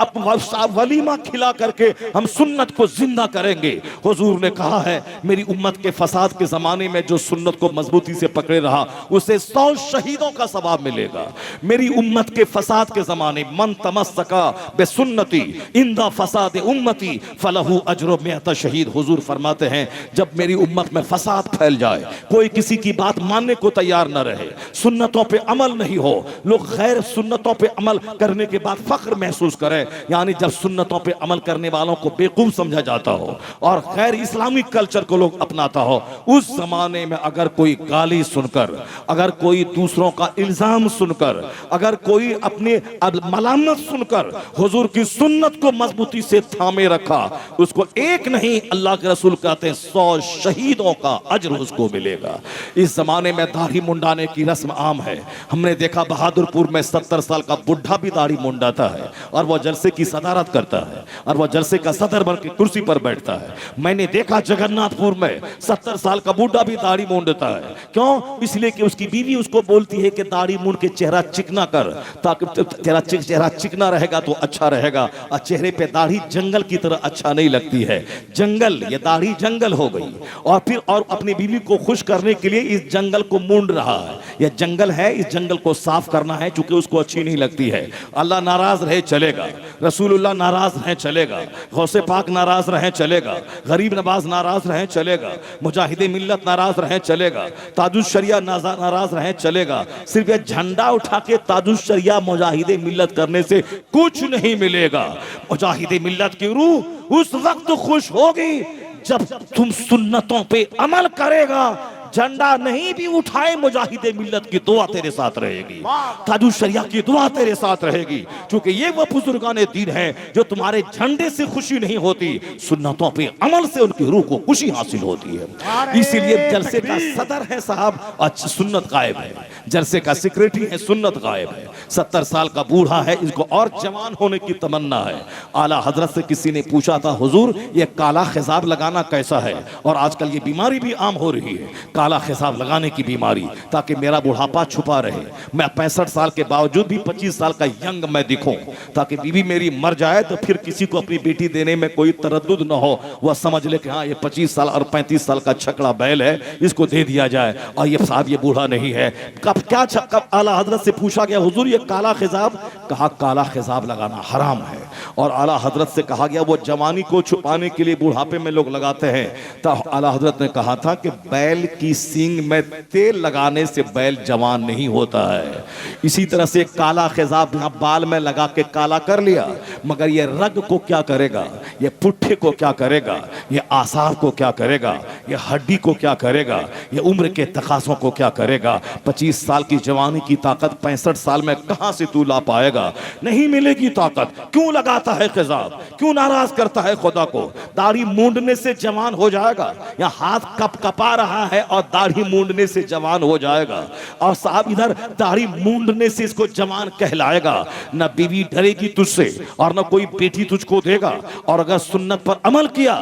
A: वलीमा खिला करके हम सुन्नत को जिंदा करेंगे। हुजूर ने कहा है मेरी उम्मत के फसाद के जमाने में जो सुन्नत को मजबूती से पकड़े रहा उसे 100 शहीदों का सवाब मिलेगा। मेरी उम्मत के फसाद के जमाने मन तमस्सका बेसुन्नती इंदा फसाद उम्मती फलहू अजर मिअत शहीद। हुजूर फरमाते हैं जब मेरी उम्मत में फसाद फैल जाए, कोई किसी की बात मानने को तैयार न रहे, सुन्नतों पे अमल नहीं हो, लोग गैर सुन्नतों पे अमल करने के बाद फख्र महसूस करें, यानी जब सुन्नतों पे अमल करने वालों को बेवकूफ समझा जाता हो और गैर इस्लामिक कल्चर को लोग अपनाता हो, उस जमाने में अगर कोई गाली सुनकर, अगर कोई दूसरों का इल्जाम सुनकर, अगर कोई अपने मलामत सुनकर हुजूर की सुन्नत को मजबूती से थामे रखा, उसको एक नहीं अल्लाह के रसूल कहते हैं 100 शहीदों का अजर उसको मिलेगा। इस जमाने में दाढ़ी मुंडाने की रस्म आम है। हमने देखा बहादुरपुर में 70 साल का बुढ़ा भी दाढ़ी मुंडाता है और वह जलसे की सदारत करता है और वह जलसे का सदर बन के कुर्सी पर बैठता है। मैंने देखा जगन्नाथपुर में 70 साल का बूढ़ा भी दाढ़ी मुंडता है। क्यों? इसलिए कि उसकी बीवी उसको बोलती है कि दाढ़ी मुंड के चेहरा चिकना कर, ताकि तेरा चेहरा चिकना रहेगा तो अच्छा रहेगा, और चेहरे पे दाढ़ी जंगल की तरह अच्छा नहीं लगती है। जंगल, ये दाढ़ी जंगल हो गई और फिर और अपनी बीवी को खुश करने के लिए इस जंगल को मूंड रहा है। यह जंगल है, इस जंगल को साफ करना है क्योंकि उसको अच्छी नहीं लगती है। अल्लाह नाराज रहे चलेगा, रसूलुल्लाह नाराज रहे चलेगा, गौसे पाक नाराज रहे चलेगा, गरीब नवाज नाराज रहे चलेगा, मुजाहिदे मिल्लत नाराज रहे चलेगा, ताजुश शरिया नाराज रहे चलेगा। सिर्फ ये झंडा उठा के ताजुश शरिया मुजाहिदे मिल्लत करने से कुछ नहीं मिलेगा। मुजाहिदे मिल्लत की रूह उस वक्त खुश होगी जब तुम सुन्नतों पे अमल करेगा। झंडा नहीं भी उठाए, मुजाहिदे मिल्लत की दुआ तेरे साथ रहेगी, ताजुश शरिया की दुआ तेरे साथ रहेगी, क्योंकि ये वो बुजुर्गाने दीन है जो तुम्हारे झंडे से खुशी नहीं होती, सुन्नतों पे अमल से उनकी रूह को खुशी हासिल होती है। इसीलिए जलसे का सदर है साहब, सुन्नत गायब है, जलसे का सेक्रेटरी है, सुन्नत गायब है। 70 साल का बूढ़ा है, इसको और जवान होने की तमन्ना है। आला हजरत से किसी ने पूछा था, हुजूर ये काला खिजाब लगाना कैसा है? और आजकल ये बीमारी भी आम हो रही है, काला खिजाब लगाने की बीमारी, ताकि मेरा बुढ़ापा छुपा रहे, मैं 65 साल के बावजूद भी 25 साल का यंग मैं दिखूं, ताकि बीवी मेरी मर जाए तो फिर किसी को अपनी बेटी देने में कोई तरद्दुद न हो, वह समझ ले कि हाँ ये 25 साल और 35 साल का छकड़ा बैल है, इसको दे दिया जाए। और ये साहब ये बूढ़ा नहीं है। कब क्या कब आला हजरत से पूछा गया, हुजूर ये काला खिजाब, कहा काला खिजाब लगाना हराम है। और आला हजरत से कहा गया वो जवानी को छुपाने के लिए बुढ़ापे में लोग लगाते हैं, तो आला हजरत ने कहा था कि बैल की सींग में तेल लगाने से बैल जवान नहीं होता है। इसी तरह से काला खिजाब यहाँ बाल में लगा के काला कर लिया, मगर ये रग को क्या करेगा, ये पुट्ठे को क्या करेगा, ये आसार को क्या करेगा, ये हड्डी को क्या करेगा, ये उम्र के तकाज़ों को क्या करेगा। 25 साल की जवानी की ताकत 65 साल में कहां से तू ला पाएगा? नहीं मिलेगी ताकत। क्यों लगाता है खिजाब, क्यों नाराज करता है खुदा को? दाढ़ी मूंडने से जवान हो जाएगा, या हाथ कप कपा रहा है और दाढ़ी मूंडने से जवान हो जाएगा। और साहब इधर दाढ़ी मूंडने से इसको जवान कहलाएगा। न बीवी डरेगी तुझसे और न कोई बेटी तुझको देगा। और अगर सुन्नत पर अमल किया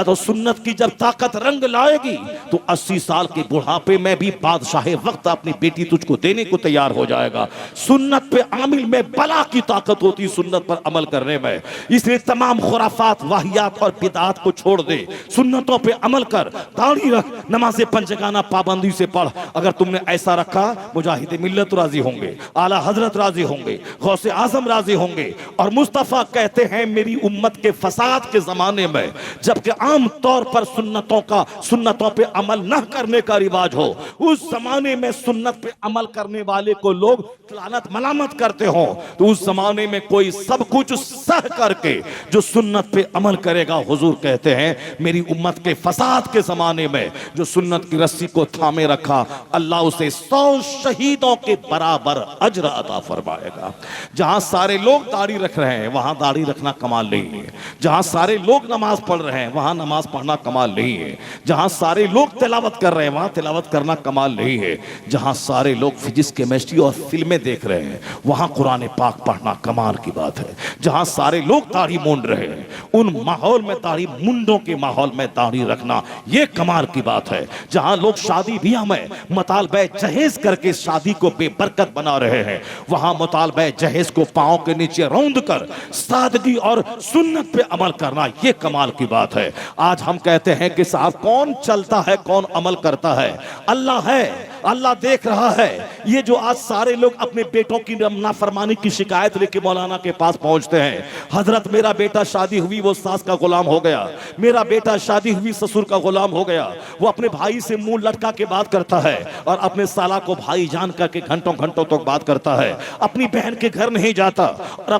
A: तो सुन्नत की जब ताकत रंग लाएगी तो 80 साल के बुढ़ापे में भी बादशाह वक्त अपनी बेटी तुझको देने को तैयार हो जाएगा। सुन्नत पे आमिल में बला की ताकत होती, सुन्नत पर अमल करने में। इसलिए तमाम खुराफात, वाहियात और बिदात को छोड़ दे, सुन्नतों पे अमल कर, दाढ़ी रख, नमाज़े पंजगाना पाबंदी से पढ़। अगर तुमने ऐसा रखा, मुजाहिद मिल्लत राजी होंगे, आला हजरत राजी होंगे, गौसे आजम राजी होंगे। और मुस्तफा कहते हैं मेरी उम्मत के फसाद के जमाने में, जबकि आम तौर पर सुन्नतों पे अमल न करने का रिवाज हो, उस जमाने में सुन्नत पे अमल करने वाले को लोग लानत मलामत करते हो, तो उस जमाने में कोई सब कुछ सह करके जो सुन्नत पे अमल करेगा, हुजूर कहते हैं मेरी उम्मत के फसाद के जमाने में जो सुन्नत की रस्सी को थामे रखा, अल्लाह उसे 100 शहीदों के बराबर अजर अता फरमाएगा। जहां सारे लोग दाढ़ी रख रहे हैं वहां दाढ़ी रखना कमाल नहीं है। जहां सारे लोग नमाज पढ़ रहे हैं वहां नमाज पढ़ना कमाल नहीं है। जहां सारे लोग तिलावत कर रहे हैं वहां तिलावत करना कमाल नहीं है। जहां सारे लोग फिजिक्स, केमिस्ट्री और फिल्में देख रहे हैं वहां कुरान पाक पढ़ना कमाल की बात है। जहां सारे लोग दाढ़ी मूंड रहे हैं उन माहौल में दाढ़ी, मुंडों के माहौल में दाढ़ी रखना यह कमाल की बात है। जहां लोग शादी ब्याह में मुतालबे जहेज करके शादी को बेबरकत बना रहे हैं वहां मुतालबे जहेज को पांव के नीचे रौंद कर सादगी और सुन्नत पे अमल करना यह कमाल की बात है। आज हम कहते हैं कि साहब कौन चलता है, कौन अमल करता है? अल्लाह है, अल्लाह देख रहा है। ये जो आज सारे लोग अपने बेटों की नाफरमानी की शिकायत लेके मौलाना के पास पहुंचते हैं, हजरत मेरा बेटा शादी हुई वो सास का गुलाम हो गया, मेरा बेटा शादी हुई ससुर का गुलाम हो गया। वो अपने भाई से मुंह लटका के बात करता है और अपने साला को भाई जान करके घंटों घंटों तक बात करता है। अपनी बहन के घर नहीं जाता और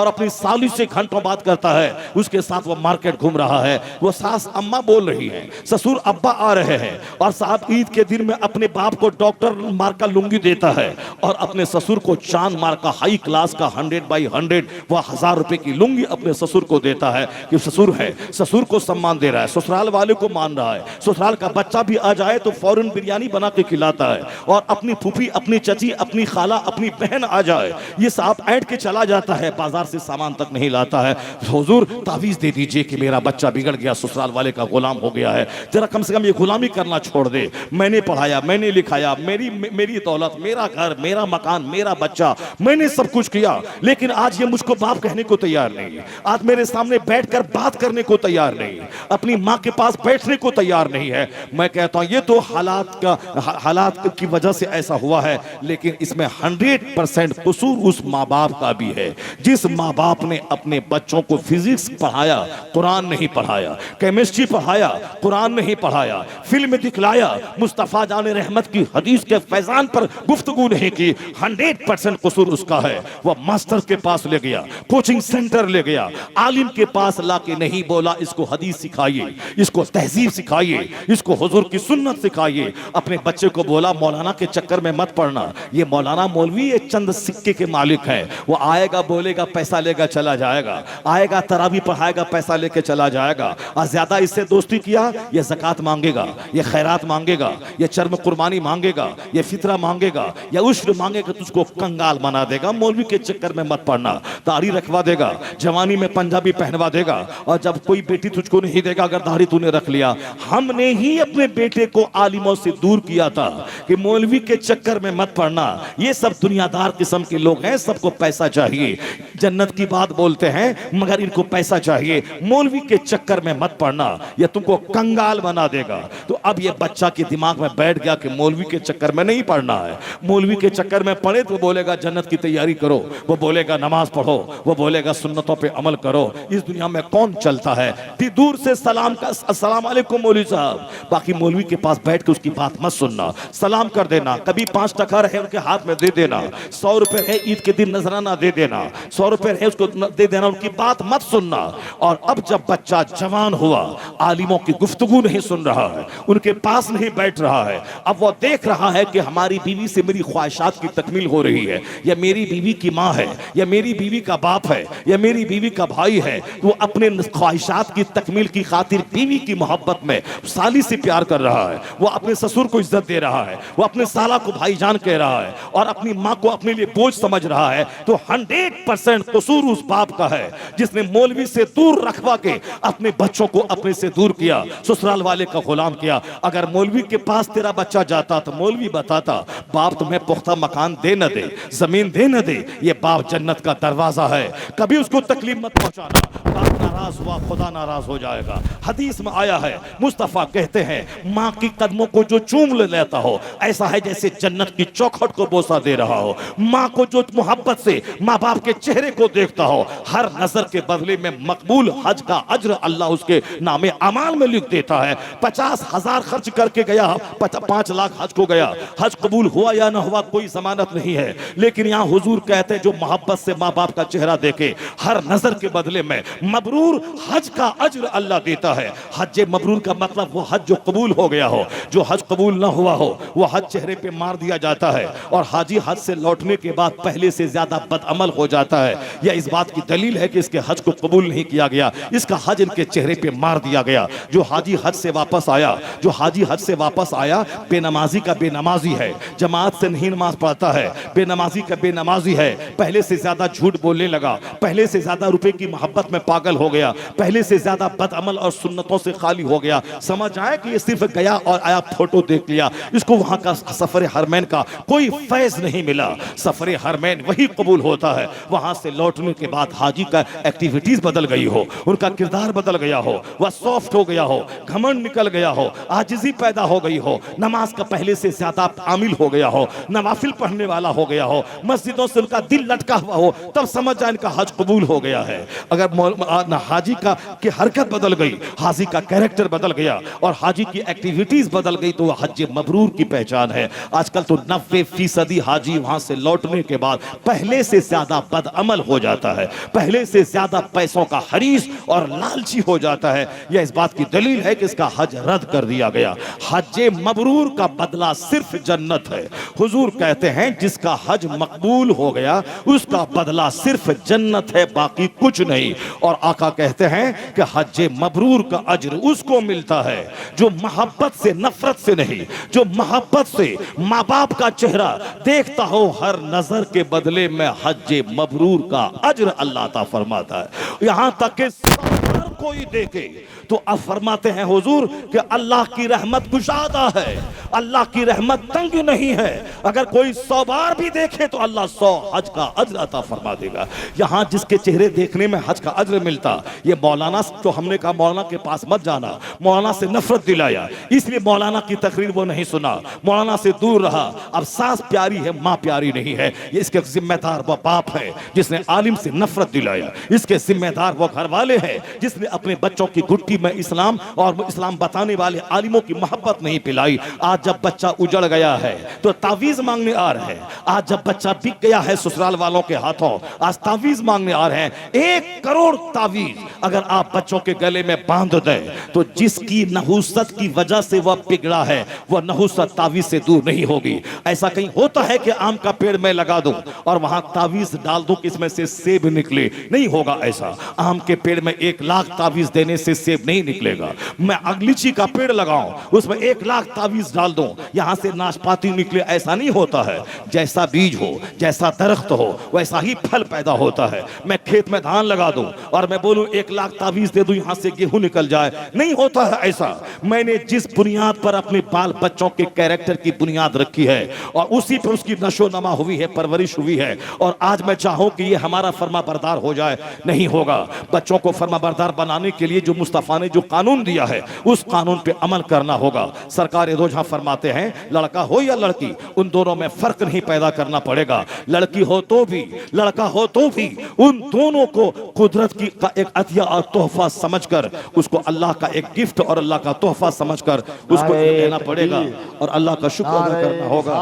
A: अपनी साली से घंटों बात करता है। उसके साथ वो मार्केट घूम रहा है। वो सास अम्मा बोल रही है, ससुर अब्बा आ रहे हैं। और साहब ईद के दिन में अपने बाप को डॉक्टर मार का लुंगी देता है और अपने ससुर को चांद मार का हाई क्लास का 100/100 वह 1000 रुपए की लुंगी अपने ससुर को देता है कि ससुर है, ससुर को सम्मान दे रहा है, ससुराल वाले को मान रहा है। ससुराल का बच्चा भी आ जाए तो फौरन बिरयानी बना के खिलाता है। और अपनी फूफी, अपनी चची, अपनी खाला, अपनी बहन आ जाए, ये साहब ऐंठ के चला जाता है, बाजार से सामान तक नहीं लाता है। हुजूर तावीज दे दीजिए कि मेरा बच्चा बिगड़ गया, ससुराल वाले का गुलाम हो गया है, जरा कम से कम ये गुलामी करना छोड़ दे। मैंने पढ़ाया, मैंने लिखाया, मेरी दौलत, मेरा घर, मेरा मकान, मेरा बच्चा, मैंने सब कुछ किया, लेकिन आज ये मुझको बाप कहने को तैयार नहीं है। आज मेरे सामने बैठकर बात करने को तैयार नहीं है, अपनी माँ के पास बैठने को तैयार नहीं है। मैं कहता हूं ये तो हालात की वजह से ऐसा हुआ है, लेकिन इसमें 100% कसूर उस माँ बाप का भी है जिस माँ बाप ने अपने बच्चों को फिजिक्स पढ़ाया, कुरान नहीं पढ़ाया, केमिस्ट्री पढ़ाया, कुरान नहीं पढ़ाया, फिल्म दिखलाया, मुस्तफा जान रहमत की हदीस के फैजान पर गुफ्तगू नहीं की। 100% कसूर उसका है। वह मास्टर के पास ले गया, कोचिंग सेंटर ले गया, आलिम के पास लाके नहीं बोला इसको हदीस सिखाइए, इसको तहजीब सिखाइए, इसको हुजूर की सुन्नत सिखाइए। अपने बच्चे को बोला मौलाना के चक्कर में मत पड़ना, ये मौलाना मौलवी ये चंद सिक्के के मालिक हैं। वो आएगा, बोलेगा, पैसा लेगा, चला जाएगा, आएगा, तरावी पढ़ाएगा, पैसा लेके चला जाएगा। और ज्यादा इससे दोस्ती किया ये ज़कात मांगेगा, ये खैरात मांगेगा, ये चर्म कुर्बानी मांगेगा, ये फितरा मांगेगा या उश्र मांगेगा तो उसको कंगाल बना देगा। मौलवी के चक्कर में मत पड़ना। दाढ़ी रखवा देगा, जवानी में पंजाबी पहनवा देगा, और जब कोई बेटी तुझको नहीं देगा अगर दाढ़ी तूने रख लिया। हमने ही अपने बेटे को आलिमों से दूर किया था कि मौलवी के चक्कर में मत पड़ना। ये सब दुनियादार किस्म के लोग हैं, सबको पैसा चाहिए, जन्नत की बात बोलते हैं मगर इनको पैसा चाहिए। मौलवी के चक्कर में मत पड़ना, यह तुमको कंगाल बना देगा। तो अब ये बच्चा के दिमाग में बैठ गया कि मौलवी के चक्कर में नहीं पड़ना है। मौलवी के चक्कर में पड़े तो बोलेगा जन्नत की तैयारी करो, वो बोलेगा नमाज पढ़ो, वो बोलेगा सुन्नतों पे अमल करो। इस दुनिया में कौन चलता है? दूर से सलाम का अस्सलाम वालेकुम मौलवी साहब, बाकी मौलवी के पास बैठ के उसकी बात मत सुनना, सलाम कर देना। कभी 5 टका रहे उनके हाथ में दे देना, 100 रुपए है ईद के दिन नजराना दे देना, 100 रुपए है उसको दे देना, उनकी बात मत सुनना। और अब जब बच्चा जवान हुआ, आलिमों की गुफ्तगू नहीं सुन रहा है, उनके पास नहीं बैठ रहा है, अब वो देख रहा है कि हमारी बीवी से मेरी ख्वाहिशात की तकमील हो रही है, या मेरी बीवी की माँ है, या मेरी बीवी का बाप है, या मेरी बीवी का भाई है, वो अपने ख्वाहिशात की तकमील की खातिर बीवी की मोहब्बत में साली से प्यार कर रहा है, वो अपने ससुर को इज्जत दे रहा है, वो अपने साला को भाईजान कह रहा है, और अपनी माँ को अपने लिए बोझ समझ रहा है। तो 100% कसूर उस बाप का है जिसने मौलवी से दूर रखवा के अपने बच्चों को अपने से दूर किया, ससुराल वाले का गुलाम किया। अगर मौलवी के पास तेरा बच्चा जाता तो मौलवी बताता बाप तुम्हें पुख्ता मकान दे न दे, जमीन दे न दे, ये बाप जन्नत का दरवाजा है, कभी उसको तकलीफ मत पहुंचाना, बाप नाराज हुआ खुदा नाराज हो जाएगा। हदीस में आया है, मुस्तफा कहते हैं माँ की कदमों को जो चूम लेता हो ऐसा है जैसे जन्नत की चौखट को बोसा दे रहा हो। माँ को जो मोहब्बत से माँ बाप के चेहरे को देखता हो, हर नजर के बदले में मकबूल हज का अज्र अल्लाह उसके नामे अमाल में लिख देता है। 50,000 खर्च करके गया, 5 लाख हज को गया, हज कबूल हुआ या ना हुआ कोई जमानत नहीं है, लेकिन यहाँ हुजूर कहते हैं जो मोहब्बत से माँ बाप का चेहरा देखे, हर नजर के बदले में मबरूर हज का अज्र अल्लाह देता है। हज मबरूर का मतलब वो हज जो कबूल हो गया हो, जो हज कबूल ना हुआ हो वो हज चेहरे पे मार दिया जाता है, और हाजी हज से लौटने के बाद पहले से ज्यादा बदअमल हो जाता है। यह इस बात की दलील है कि इसके हज को कबूल नहीं किया गया, इसका हज इनके चेहरे पे मार दिया गया। जो हाजी हज से वापस आया, जो हाजी हज से वापस आया, बेनमाजी का बेनमाजी है, जमात से नहीं नमाज पढ़ता है, बेनमाजी का बेनमाजी है, पहले से ज्यादा झूठ बोलने लगा, पहले से ज्यादा रुपए की मोहब्बत में पागल हो गया, पहले से ज्यादा बदअमल और सुन्नतों से खाली हो गया। समझ आया कि ये सिर्फ गया और आया, फोटो देख लिया, इसको वहां का सफर हरमैन का कोई फैज नहीं मिला। सफर हरमैन वही कबूल होता है वहां से लौटने के बाद हाजी का एक्टिविटीज बदल गई हो, उनका किरदार बदल गया हो, वह सॉफ्ट हो गया हो, घमंड निकल गया हो, आजिजी पैदा हो गई हो, नमाज का पहले से ज्यादा आमिल हो गया हो, नवाफिल पढ़ने वाला हो गया हो, मस्जिदों से उनका दिल लटका हुआ हो, तब समझ जाए इनका हज कबूल हो गया है। अगर हाजी का की हरकत बदल गई, हाजी का कैरेक्टर बदल गया और हाजी की एक्टिविटीज बदल गई तो वह हज मबरूर की पहचान है। आजकल तो 90% हाजी वहां से लौटने के बाद पहले से ज्यादा बदअमल हो जाता है, पहले से ज्यादा पैसों का हरीस और लालची हो जाता है। यह इस बात की दलील है कि इसका हज रद्द कर दिया गया। हज मबरूर का बदला सिर्फ जन्नत है। हुजूर कहते हैं जिसका हज मकबूल हो गया उसका बदला सिर्फ जन्नत है, बाकी कुछ नहीं। और आका कहते हैं कि हज मबरूर का अज्र उसको मिलता है जो मोहब्बत से, नफरत से नहीं, जो मोहब्बत से माँ बाप का चेहरा देखता हो, हर नजर के बदले में हज मबरूर का अज्र अल्लाह ता फरमाता है। यहां तक कि हर कोई देखे तो अब फरमाते हैं हुजूर कि अल्लाह की रहमत कुशादा है, अल्लाह की रहमत तंग नहीं है। अगर कोई 100 बार भी देखे तो अल्लाह 100 हज का अज्र अता फरमा देगा। यहां जिसके चेहरे देखने में हज का अज्र मिलता, ये मौलाना तो हमने कहा मौलाना के पास मत जाना, मौलाना से नफरत दिलाया, इसलिए मौलाना की तकरीर वो नहीं सुना, मौलाना से दूर रहा। अब सास प्यारी है, माँ प्यारी नहीं है, ये इसके जिम्मेदार वो बाप है जिसने आलिम से नफरत दिलाया, इसके जिम्मेदार वो घर वाले हैं जिसने अपने बच्चों की गुट्टी में इस्लाम और इस्लाम बताने वाले आलिमों की मोहब्बत नहीं पिलाई। आज जब बच्चा उजड़ गया है तो तावीज मांगने आ रहे हैं, आज जब बच्चा बिक गया है ससुराल वालों के हाथों, आज तावीज मांगने आ रहे हैं। 1 करोड़ तावीज अगर आप बच्चों के गले में बांध दें तो जिसकी नहुसत की वजह से वह बिगड़ा है वह नहुसत तावीज से दूर नहीं होगी। ऐसा कहीं होता है कि आम का पेड़ मैं लगा दूं और वहां तावीज डाल दूं कि इसमें से सेब निकले, नहीं होगा ऐसा। आम के पेड़ में 1 लाख तावीज देने से सेब नहीं निकलेगा। मैं लीची का पेड़ लगाऊं उसमें 1 लाख तावीज डाल दूं, यहाँ से नाशपाती निकले, ऐसा नहीं होता है। जैसा बीज हो, जैसा दरख्त हो, वैसा ही फल पैदा होता है। मैं खेत में धान लगा दूं और मैं बोलूं 1 लाख तावीज दे दूं यहाँ से गेहूं निकल जाए, नहीं होता है ऐसा। मैंने जिस बुनियाद पर अपने बाल बच्चों के कैरेक्टर की बुनियाद रखी है और उसी पर उसकी नशो नमा हुई है, परवरिश हुई है, और आज मैं चाहूं कि ये हमारा फर्मा बरदार हो जाए, नहीं होगा। बच्चों को फर्मा बरदार बनाने के लिए जो मुस्तफा ने जो कानून दिया है उस कानून पे अमल करना होगा। सरकार दो जहां फरमाते हैं लड़का हो या लड़की, उन दोनों में फर्क नहीं पैदा करना पड़ेगा। लड़की हो तो भी, लड़का हो तो भी, उन दोनों को कुदरत की का एक अतिया और तोहफा समझकर, उसको अल्लाह का एक गिफ्ट और अल्लाह का तोहफा समझकर उसको देना पड़ेगा और अल्लाह का शुक्र अदा करना होगा।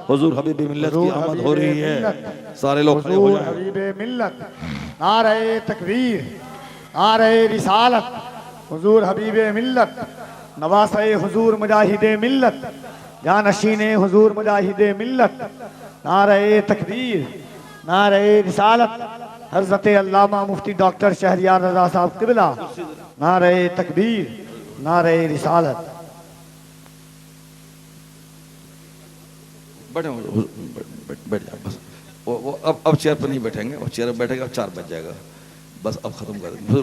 A: हुजूर हबीब मिल्लत की आमद हो रही है, सारे लोग खड़े हो जाएं।
B: हबीब मिल्लत, नारे तकबीर, नारे रिसालत, हुजूर हबीब मिल्लत, नवासे हुजूर मुजाहिदे मिल्लत, जानशीने हुजूर मुजाहिदे मिल्लत, नारे तकबीर, नारे रिसालत, हज़रत अल्लामा मुफ्ती डॉक्टर शहरियार रज़ा साहब क़िबला, नारे तकबीर, नारे रिसालत।
A: बैठ जाओ बस। वो अब चेयर पर नहीं बैठेंगे, वो चेयर पर बैठेगा 4 बज जाएगा, बस अब ख़त्म कर देंगे।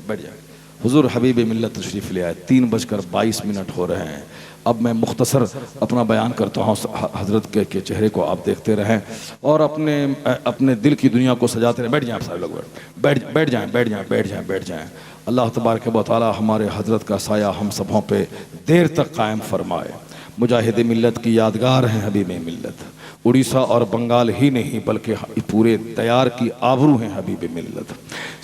A: बैठ जाए। हुजूर हबीब मिल्लत तशरीफ़ ले आए। 3:22 हो रहे हैं। अब मैं मुख्तसर अपना बयान करता हूँ। हज़रत के चेहरे को आप देखते रहें और अपने दिल की दुनिया को सजाते रहें। बैठ जाएँ सारे लोग, बैठ जाएँ। अल्लाह तबारक व तआला हमारे हज़रत का साया हम सबों पे देर तक कायम फरमाए। मुजाहिद मिल्लत की यादगार हैं हबीब मिल्लत। उड़ीसा और बंगाल ही नहीं बल्कि पूरे तैयार की आबरू हैं हबीब मिल्लत।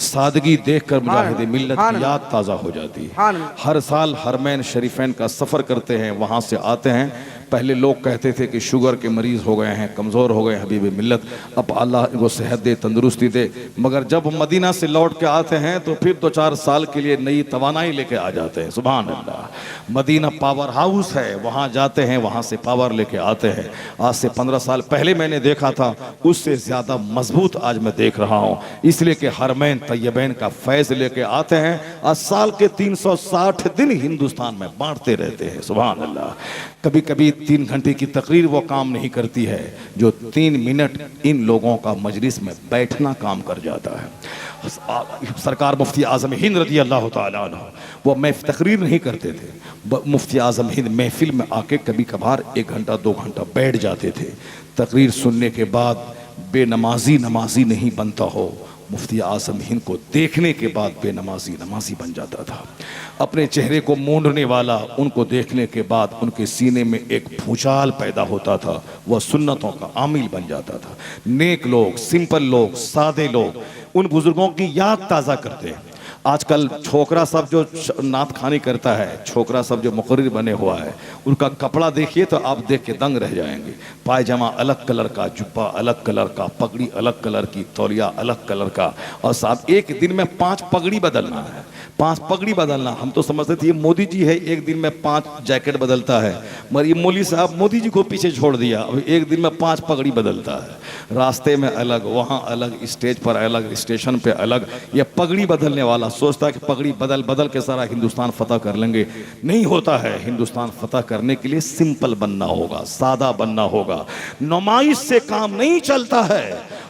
A: सादगी देखकर मुजाहिद मिल्लत की याद ताज़ा हो जाती है। हर साल हरमैन शरीफैन का सफ़र करते हैं, वहाँ से आते हैं। पहले लोग कहते थे कि शुगर के मरीज़ हो गए हैं, कमज़ोर हो गए हबीब मिल्लत, अब अल्लाह इनको सेहत दे, तंदुरुस्ती दे। मगर जब मदीना से लौट के आते हैं तो फिर 2-4 साल के लिए नई तवानाई लेके आ जाते हैं। सुभान अल्लाह। मदीना पावर हाउस है, वहाँ जाते हैं, वहाँ से पावर लेके आते हैं। आज से 15 साल पहले मैंने देखा था, उससे ज़्यादा मजबूत आज मैं देख रहा हूँ, इसलिए कि हरमैन तैयबैन का फैज़ लेके आते हैं। आज साल के 360 दिन हिंदुस्तान में बांटते रहते हैं। सुभान अल्लाह। कभी कभी 3 घंटे की तकरीर वो काम नहीं करती है जो 3 मिनट इन लोगों का मजलिस में बैठना काम कर जाता है। सरकार मुफ्ती आज़म हिंद रज़ी अल्लाह तआला अन्हु, वो मैं तकरीर नहीं करते थे, मुफ्ती आज़म हिंद महफिल में आके कभी कभार 1 घंटा 2 घंटा बैठ जाते थे। तकरीर सुनने के बाद बेनमाजी नमाजी नहीं बनता हो, मुफ्ती आज़म हिंद को देखने के बाद बेनमाजी नमाजी बन जाता था। अपने चेहरे को मूंढने वाला, उनको देखने के बाद उनके सीने में एक भूचाल पैदा होता था, वह सुन्नतों का आमिल बन जाता था। नेक लोग, सिंपल लोग, सादे लोग उन बुजुर्गों की याद ताज़ा करते हैं। आजकल छोकरा सब जो नात खानी करता है, छोकरा सब जो मुकर्रिर बने हुआ है, उनका कपड़ा देखिए तो आप देख के दंग रह जाएंगे। पायजामा अलग कलर का, जुब्बा अलग कलर का, पगड़ी अलग कलर की, तौलिया अलग कलर का, और साहब एक दिन में 5 पगड़ी बदलना है, 5 पगड़ी बदलना। हम तो समझते थे ये मोदी जी है, एक दिन में 5 जैकेट बदलता है, मगर ये मौलवी साहब मोदी जी को पीछे छोड़ दिया, अब एक दिन में 5 पगड़ी बदलता है। रास्ते में अलग, वहाँ अलग, स्टेज पर अलग, स्टेशन पे अलग। ये पगड़ी बदलने वाला सोचता है कि पगड़ी बदल बदल के सारा हिंदुस्तान फतह कर लेंगे, नहीं होता है। हिंदुस्तान फतह करने के लिए सिंपल बनना होगा, सादा बनना होगा। नुमाइश से काम नहीं चलता है।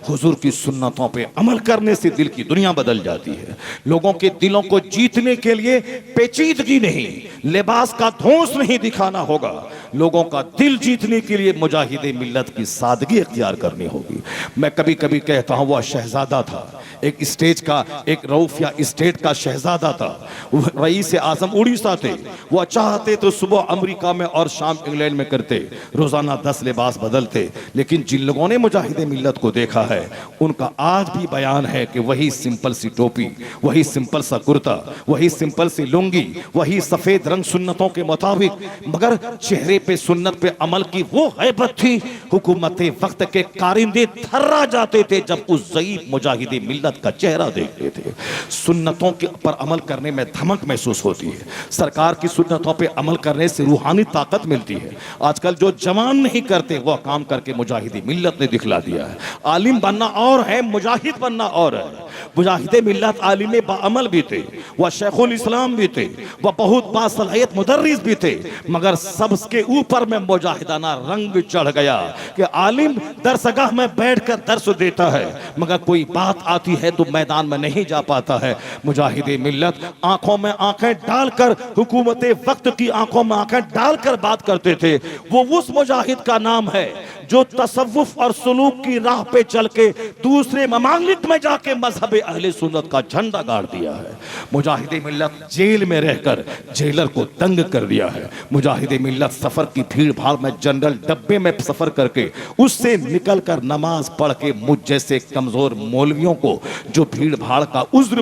A: हुजूर की सुन्नतों पे अमल करने से दिल की दुनिया बदल जाती है। लोगों के दिलों को जीतने के लिए पेचीदगी नहीं, लिबास का धौंस नहीं दिखाना होगा। लोगों का दिल जीतने के लिए मुजाहिदे मिल्लत की सादगी इख्तियार करनी होगी। मैं कभी कभी कहता हूँ वह शहजादा था, एक स्टेज का, एक रऊफ या स्टेट का शहजादा था। रईस आज़म उड़ीसा थे। वह चाहते तो सुबह अमेरिका में और शाम इंग्लैंड में करते, रोजाना 10 लिबास बदलते। लेकिन जिन लोगों ने मुजाहिदे मिल्लत को देखा है, उनका आज भी बयान है कि वही सिंपल सी टोपी, वही सिंपल सा कुर्ता, वही सिंपल सी लुंगी, वही सफेद रंग सुन्नतों के मुताबिक, मगर चेहरे पे सुन्नत पे अमल की वो हैबत थी, हुकूमत वक्त के कारिंदे थर्रा जाते थे जब उस ज़ईफ मुजाहिद मिल्लत का चेहरा देखते थे। सुन्नतों के पर अमल करने में धमक महसूस होती है, सरकार की सुन्नतों पे अमल करने से रूहानी ताकत मिलती है। आजकल जो जवान नहीं करते वो काम करके मुजाहिद मिल्लत ने दिखला दिया है। आलिम बनना और है, मुजाहिद बनना और है। मुजाहिद मिल्लत आलिम बाअमल भी थे, वह शेखुल इस्लाम भी थे, वह बहुत बासलाहियत मुदर्रिस भी थे, मगर सबके ऊपर में मुजाहिदाना रंग चढ़ गया कि आलिम दरसगाह में बैठकर दर्स देता है, मगर कोई बात आती है तो मैदान में नहीं जा पाता है। मुजाहिद मिल्लत आंखों में आंखें डालकर, हुकूमत वक्त की आंखों में आंखें डालकर बात करते थे। वो उस मुजाहिद का नाम है जो तसव्वुफ और सुलूक की राह पे चल के दूसरे ममालिक में जाके मजहब अहले सुन्नत का झंडा गाड़ दिया है। मुजाहिद मिल्लत जेल में रहकर जेलर को तंग कर दिया है। मुजाहिद मिल्लत सफर की भीड़ भाड़ में जनरल डब्बे में सफर करके उससे निकलकर नमाज पढ़ के मुझ जैसे कमजोर मौलवियों को जो भीड़ भाड़ का उज्र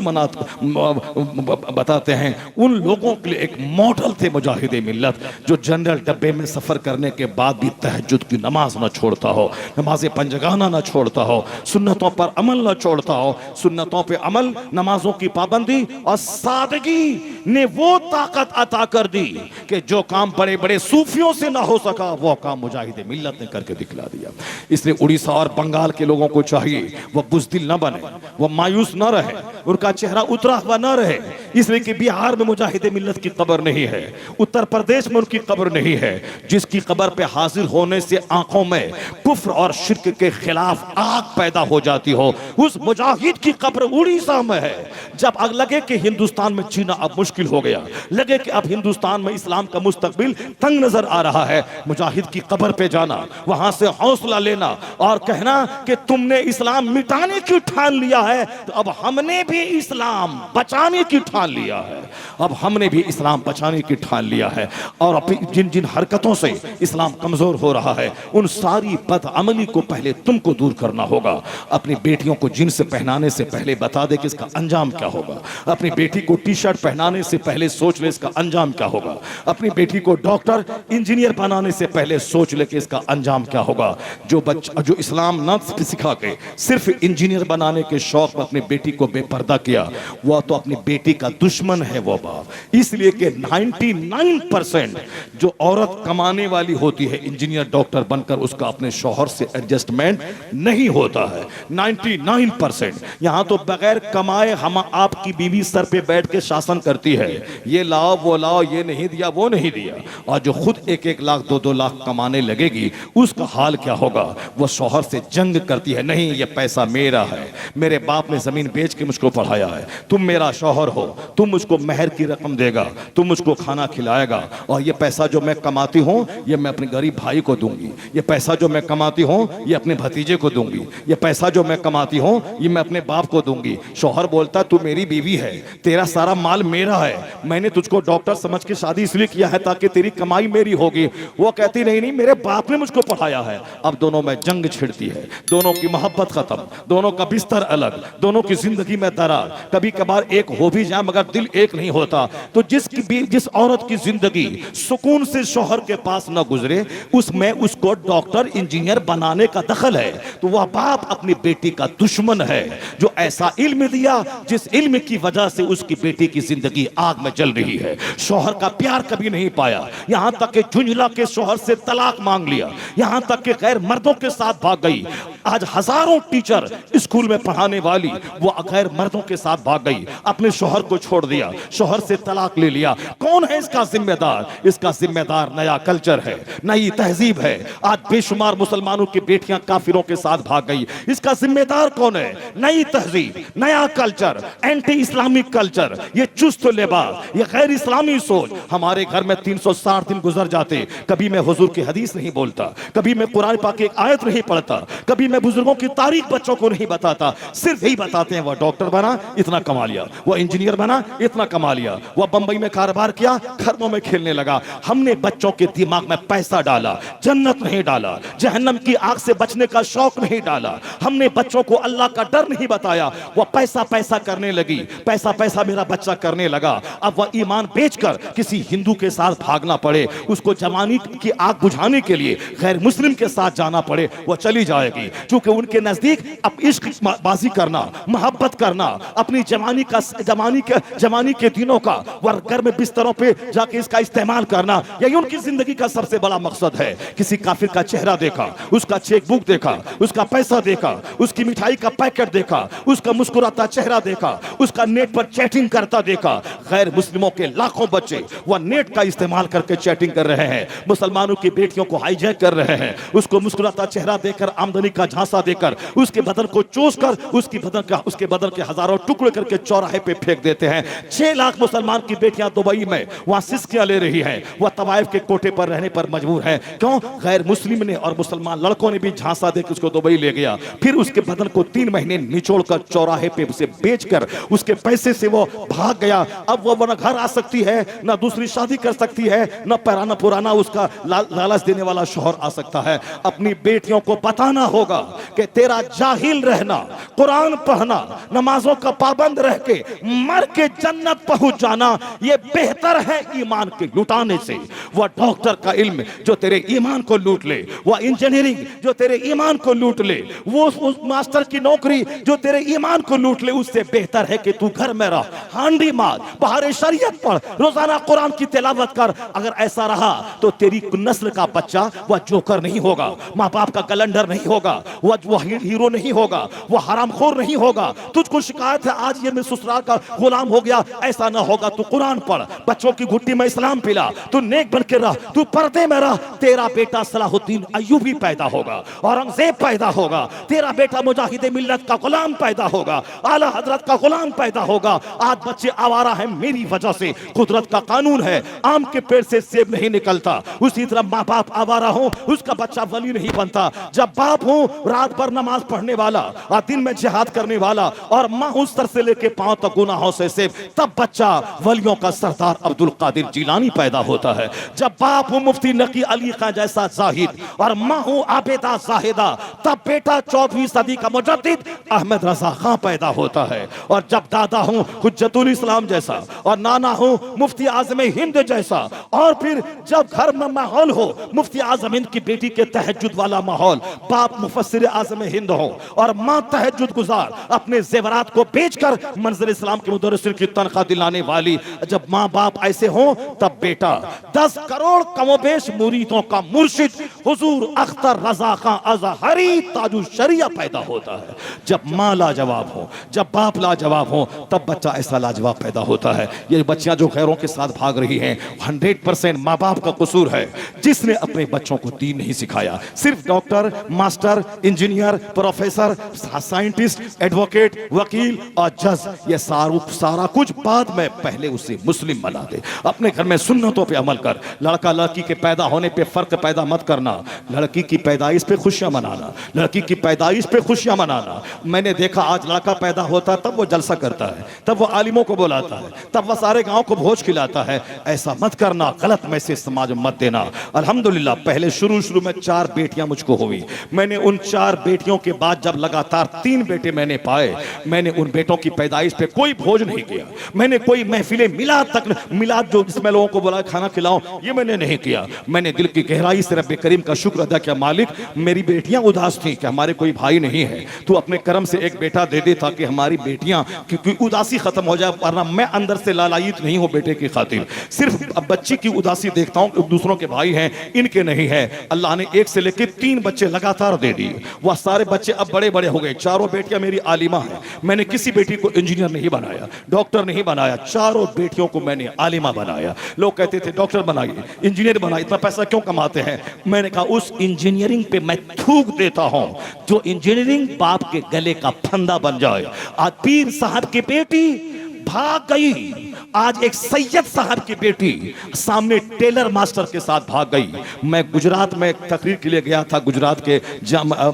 A: बताते हैं, उन लोगों के लिए एक मॉडल थे मुजाहिद मिल्लत, जो जनरल डब्बे में सफर करने के बाद भी तहज्जुद की नमाज न छोड़ता हो, नमाज पंजगाना न छोड़ता हो, सुन्नतों पर अमल न छोड़ता हो। सुन्नतों पे अमल, नमाजों की पाबंदी और सादगी ने वो ताकत अता कर दी कि जो काम बड़े बड़े सूफियों से ना हो सका वो काम मुजाहिद मिल्लत ने करके दिखला दिया। इसलिए उड़ीसा और बंगाल के लोगों को चाहिए वो बुज़दिल न बने, वो मायूस न रहे, उनका चेहरा उतरा हुआ न रहे। इसलिए कि बिहार में मुजाहिद मिल्लत की कब्र नहीं है, उत्तर प्रदेश में उनकी कब्र नहीं है, जिसकी कब्र पे हाजिर होने से आंखों में कुफ्र और शिर्क के खिलाफ आग पैदा हो जाती हो, उस मुजाहिद की कब्र उड़ीसा में है। जब अब लगे कि हिंदुस्तान में जीना अब मुश्किल हो गया, लगे कि अब हिंदुस्तान में इस्लाम का मुस्तकबिल तंग नजर आ रहा है, मुजाहिद की कब्र पे जाना, वहां से हौसला लेना और कहना कि तुमने इस्लाम मिटाने की ठान लिया है, तो अब हमने भी इस्लाम बचाने की ठान लिया है। अब हमने भी इस्लाम बचाने की ठान लिया है। और जिन जिन हरकतों से इस्लाम कमजोर हो रहा है, उन सारी बदअमली को पहले तुमको दूर करना होगा। अपनी बेटियों को जींस पहनाने से पहले बता दे कि इसका अंजाम क्या होगा। अपनी बेटी को टी शर्ट पहनाने से पहले सोच ले इसका अंजाम क्या होगा। अपनी बेटी को डॉक्टर इंजीनियर बनाने से पहले सोच ले कि इसका अंजाम क्या होगा। जो इस्लाम न सिखा के सिर्फ इंजीनियर बनाने के शौक में अपनी बेटी को बेपर्दा किया, वह तो अपनी बेटी का दुश्मन है वो बाप। इसलिए कि 99% जो औरत कमाने वाली होती है इंजीनियर डॉक्टर बनकर, उसका अपने शौहर से एडजस्टमेंट नहीं होता है। 99% यहाँ तो बगैर कमाए हम आपकी बीवी सर पे बैठ के शासन करती है, ये लाओ वो लाओ, ये नहीं दिया वो नहीं दिया। और जो खुद 1-1 लाख 2-2 लाख कमाने लगेगी, उसका हाल क्या होगा। वो शौहर से जंग करती है, नहीं ये पैसा मेरा है, मेरे बाप ने जमीन बेच के मुझको पढ़ाया है, तुम मेरा शौहर हो, तुम मुझको मेहर की रकम देगा, तुम मुझको खाना खिलाएगा, और ये पैसा जो मैं कमाती हूँ ये मैं अपने गरीब भाई को दूंगी, ये पैसा जो मैं कमाती हूँ ये अपने भतीजे को दूंगी, ये पैसा जो मैं कमाती हूँ ये मैं अपने बाप को दूंगी। शौहर बोलता तू मेरी बीवी है, तेरा सारा माल मेरा है, मैंने तुझको डॉक्टर समझ के शादी इसलिए किया है ताकि तेरी कमाई मेरी होगी। वो कहती नहीं नहीं, मेरे बाप ने मुझको पढ़ाया है। अब दोनों में जंग छिड़ती है, दोनों की मोहब्बत खत्म, दोनों का बिस्तर अलग, दोनों की जिंदगी में दरार। कभी कभार एक हो भी जाए मगर दिल एक नहीं होता। तो जिस औरत की जिंदगी सुकून से शौहर के पास न गुजरे, उसमें उसको डॉक्टर इंजीनियर बनाने का दखल है, तो वह बाप अपनी बेटी का दुश्मन है जो ऐसा इल्म दिया जिस इल्म की वजह से उसकी बेटी की जिंदगी आग में जल रही है। शौहर का प्यार कभी नहीं पाया, यहां तक कि झुंझला के शौहर से तलाक मांग लिया, यहां तक कि गैर मर्दों के साथ भाग गई। आज हजारों टीचर स्कूल में पढ़ाने वाली वो गैर मर्दों के साथ भाग गई, अपने शौहर को छोड़ दिया, शौहर से तलाक ले लिया। कौन है इसका जिम्मेदार? इसका जिम्मेदार नया कल्चर है, नई तहजीब है। आज बेशुमार मुसलमानों की बेटियां काफिरों के साथ भाग गई, इसका जिम्मेदार कौन है? नई तहजीब, नया कल्चर, एंटी इस्लामिक कल्चर, ये चुस्त लिबास, ये गैर इस्लामी सोच। हमारे घर में 360 दिन गुजर जाते, कभी मैं हुजूर की हदीस नहीं बोलता, कभी मैं कुरान पाक की एक आयत नहीं पढ़ता, कभी मैं बुजुर्गों की तारीख बच्चों को नहीं बताता, सिर्फ यही बताते हैं वह डॉक्टर बना इतना कमा लिया, वह इंजीनियर बना इतना कमा लिया, वह बंबई में कारोबार किया, खरबों में खेलने लगा। हमने बच्चों के दिमाग में पैसा डाला, जन्नत नहीं डाला, जहन्नम की आग से बचने का शौक नहीं डाला। हमने बच्चों को अल्लाह का डर नहीं बताया। वह पैसा पैसा करने लगी, पैसा पैसा मेरा बच्चा करने लगा। अब वह ईमान बेचकर किसी हिंदू के साथ भागना पड़े, उसको जवानी की आग बुझाने के लिए गैर मुस्लिम के साथ जाना पड़े, वह चली जाएगी। क्योंकि उनके नजदीक अब इश्क बाजी करना, मोहब्बत करना, अपनी जवानी के दिनों का वह घर में बिस्तरों पे जाके इसका इस्तेमाल करना, यही उनकी जिंदगी का सबसे बड़ा मकसद है। किसी काफिर का चेहरा देखा, उसका चेक बुक देखा, उसका पैसा देखा, उसकी मिठाई का पैकेट देखा, उसका मुस्कुराता चेहरा देखा, उसका नेट पर चैटिंग करता देखा। गैर मुस्लिमों के लाखों बच्चे वह नेट का इस्तेमाल करके चैटिंग कर रहे हैं, मुसलमानों की बेटियों को हाईजैक कर रहे हैं, उसको मुस्कुराता चेहरा देकर, आमदनी का झांसा देकर, उसके बदन को चूस कर उसके बदन के हजारों टुकड़े करके चौराहे पे फेंक देते हैं। 6 लाख मुसलमान की बेटियां दुबई में वहां सिस्कियां ले रही हैं, वह तवाइफ के कोटे पर रहने पर मजबूर है। क्यों? गैर मुस्लिम ने और मुसलमान लड़कों ने भी झांसा देकर उसको दुबई ले गया, फिर उसके बदन को 3 महीने निचोड़कर चौराहे पे उसे बेचकर उसके पैसे से वो भाग गया। अब वो न घर आ सकती है, न दूसरी शादी कर सकती है, न पुराना उसका लालच देने वाला शौहर आ सकता है। अपनी बेटियों को बताना होगा कि तेरा जाहिल रहना, कुरान पढ़ना, नमाजों का पाबंद रह के मर के जन्नत पहुंच जाना, यह बेहतर है ईमान के लुटाने से। वह डॉक्टर का इल्म जो तेरे ईमान को लूट ले, वह इंजीनियरिंग जो तेरे ईमान को लूट ले, वो उस मास्टर की नौकरी जो तेरे ईमान को लूट ले, उससे बेहतर है कि तू घर में रह, हांडी मार, बाहर शरीयत पढ़, रोजाना कुरान की तिलावत कर। अगर ऐसा रहा तो तेरी नस्ल का बच्चा वह जोकर नहीं होगा, माँ बाप का कैलेंडर नहीं होगा, वह हीरो नहीं होगा, वह हरामखोर नहीं होगा। तुझको शिकायत है आज ये मैं ससुराल का गुलाम हो गया, ऐसा ना होगा। तू कुरान पढ़, बच्चों की घुट्टी में इस्लाम पिला, तू नेक बन के रह, तू पर्दे में रह। तेरा बेटा सलाहुद्दीन अय्यूबी पैदा होगा, औरंगजेब पैदा होगा, तेरा बेटा मुजाहिद मिल्लत का गुलाम पैदा होगा, आला हजरत का गुलाम पैदा होगा। आज बच्चे आवारा हैं मेरी वजह से। कुदरत का कानून है, आम के पेड़ से सेब नहीं निकलता, उसी तरह माँ बाप आवारा हो, उसका बच्चा वली नहीं बनता। जब बाप हो रात भर नमाज पढ़ने वाला और दिन में जिहाद करने वाला, और माँ उस सर से लेके पांव तक गुनाहों से सेब, तब बच्चा वलियों का सरदार अब्दुल कादिर जिलानी पैदा होता है। जब बाप हो मुफ्ती नकी अली खां जैसा जाहिद, और माँ हो आबेदा जाहिदा, तब बेटा 14वीं सदी का मुजद्दिद अहमद रजा खां पैदा होता है। और जब दादा हो हुज्जतुल इस्लाम जैसा, और नाना हो मुफ्ती आजम हिंद जैसा, और फिर जब घर में माहौल हो मुफ्ती आजम हिंद की बेटी के तहज्जुद वाला माहौल, बाप मुफस्सिर आजम हिंद हो और मां तहज्जुद गुजार, अपने जेवरात को बेचकर मंज़िल इस्लाम के मुदर्रिसिन की तनख्वाह दिलाने वाली, जब मां बाप ऐसे हो तब बेटा 10 करोड़ कमोबेश मुरीदों का मुर्शिद हुजूर अख्तर रजा खां अज़हरी ताजु शरिया पैदा होता है। जब मां लाजवाब हो, जब बाप लाजवाब हो, तब बच्चा ऐसा लाजवाब पैदा होता है। ये बच्चियां जो खैरों के साथ भाग रही हैं, 100% माँ बाप का कसूर है, जिसने अपने बच्चों को दीन नहीं सिखाया। सिर्फ doctor, master, engineer, professor, scientist, advocate, वकील और जज, ये सारा कुछ बाद में, पहले उसे मुस्लिम बना दे। अपने घर में सुन्नतों पे अमल कर। लड़का लड़की के पैदा होने पे फर्क पैदा मत करना, लड़की की पैदाइश पे खुशियां मनाना, लड़की की पैदाइश पे खुशियां मनाना। मैंने देखा आज लड़का पैदा होता है तब वो जलसा करता है, तब वो आलिमों को बुलाता है, तब वह सारे गांव को भोज खिलाता है। ऐसा मत करना, गलत मैसेज समाज में मत देना। अल्हम्दुलिल्लाह पहले शुरू में 4 बेटियां मुझको हुई। मैंने उन 4 बेटियों के बाद जब लगातार 3 बेटे मैंने पाए, मैंने उन बेटों की पैदाइश पे कोई भोज नहीं किया, मैंने कोई महफिले मिलाद जो जिसमें लोगों को बुलाया खाना खिलाओ, ये मैंने नहीं किया। मैंने दिल की गहराई से रब्बे करीम का शुक्र अदा किया, मालिक मेरी बेटियां उदास थी कि हमारे कोई भाई नहीं है, तू अपने करम से एक बेटा दे दे ताकि हमारी बेटियां की उदासी खत्म हो जाए, वरना मैं अंदर से लालायित नहीं हूं बेटे की खातिर। सिर्फ अब बच्ची की उदासी देखता हूं कि दूसरों के भाई हैं, इनके नहीं है। अल्लाह ने 1 से लेकर 3 बच्चे लगातार दे दिए। वह सारे बच्चे अब बड़े बड़े हो गए। 4 बेटियां मेरी आलिमा हैं। मैंने किसी बेटी को इंजीनियर नहीं बनाया, डॉक्टर नहीं बनाया, 4 बेटियों को मैंने आलिमा बनाया। लोग कहते थे डॉक्टर बनाइए, इंजीनियर बनाइए, इतना पैसा क्यों कमाते हैं? मैंने कहा उस इंजीनियरिंग पे मैं थूक देता हूं जो इंजीनियरिंग बाप के गले का फंदा बन जाए। आज पीर साहब की बेटी भाग गई। आज एक सैयद साहब की बेटी सामने टेलर मास्टर के साथ भाग गई। मैं गुजरात में एक तकरीर के लिए गया था, गुजरात के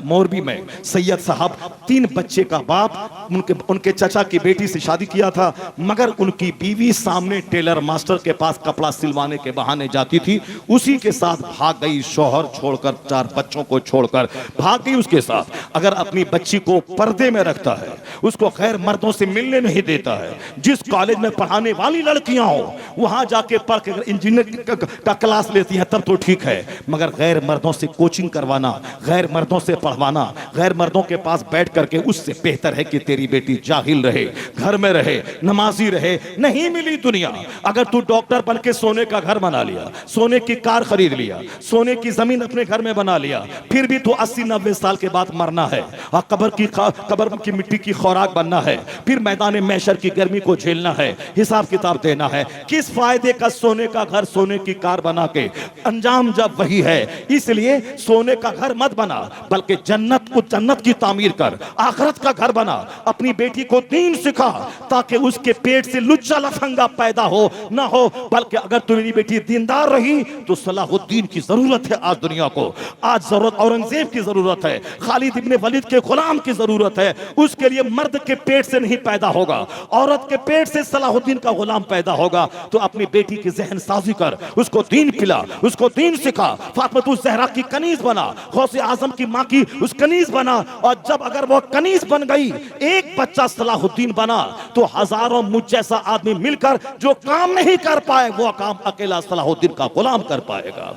A: मोरबी में। सैयद साहब 3 बच्चे का बाप, उनके चचा की बेटी से शादी किया था, मगर उनकी बीवी सामने टेलर मास्टर के पास कपड़ा सिलवाने के बहाने जाती थी, उसी के साथ भाग गई। शौहर छोड़कर, 4 बच्चों को छोड़कर भाग गई उसके साथ। अगर अपनी बच्ची को पर्दे में रखता है, उसको गैर मर्दों से मिलने नहीं देता है, जिस कॉलेज में पढ़ाने वाली लड़कियां हो वहां जाके पढ़ के इंजीनियर का क्लास लेती हैं तब तो ठीक है, मगर गैर मर्दों से कोचिंग करवाना, गैर मर्दों से पढ़वाना, गैर मर्दों के पास बैठ करके, उससे बेहतर है कि तेरी बेटी जाहिल रहे, घर में रहे, नमाजी रहे। नहीं मिली दुनिया। अगर तू डॉक्टर बन के सोने का घर बना लिया, सोने की कार खरीद लिया, सोने की जमीन अपने घर में बना लिया, फिर भी तू 80-90 साल के बाद मरना है और कब्र की मिट्टी की खुराक बनना है, फिर मैदान महशर की गर्मी को झेलना है, हिसाब किताब देना है। किस फायदे का सोने का घर, सोने की कार बना के? अंजाम जब वही है। इसलिए सोने का घर मत बना, बल्कि जन्नत की तामीर कर, आखिरत का घर बना। अपनी बेटी को दीन सिखा ताकि उसके पेट से लुच्चा लफंगा पैदा हो ना हो, बल्कि अगर तुम्हारी बेटी दीनदार रही तो सलाहुद्दीन की जरूरत है आज दुनिया को। आज जरूरत औरंगजेब की जरूरत है, खालिद इब्ने वलीद के गुलाम की जरूरत है। उसके लिए मर्द के पेट से नहीं पैदा होगा, औरत के पेट से सलाहुद्दीन का गुलाम पैदा होगा। तो अपनी बेटी की जहन साजी कर, उसको दीन पिला, उसको दीन सिखा। फातिमा ज़हरा की कनीज बना, गौसे आजम की माँ की उस कनीज बना। और जब अगर वो कनीज बन गई, एक बच्चा सलाहुद्दीन बना, तो हजारों मुझ जैसा आदमी मिलकर जो काम नहीं कर पाए वो काम अकेला सलाहुद्दीन का गुलाम कर पाएगा।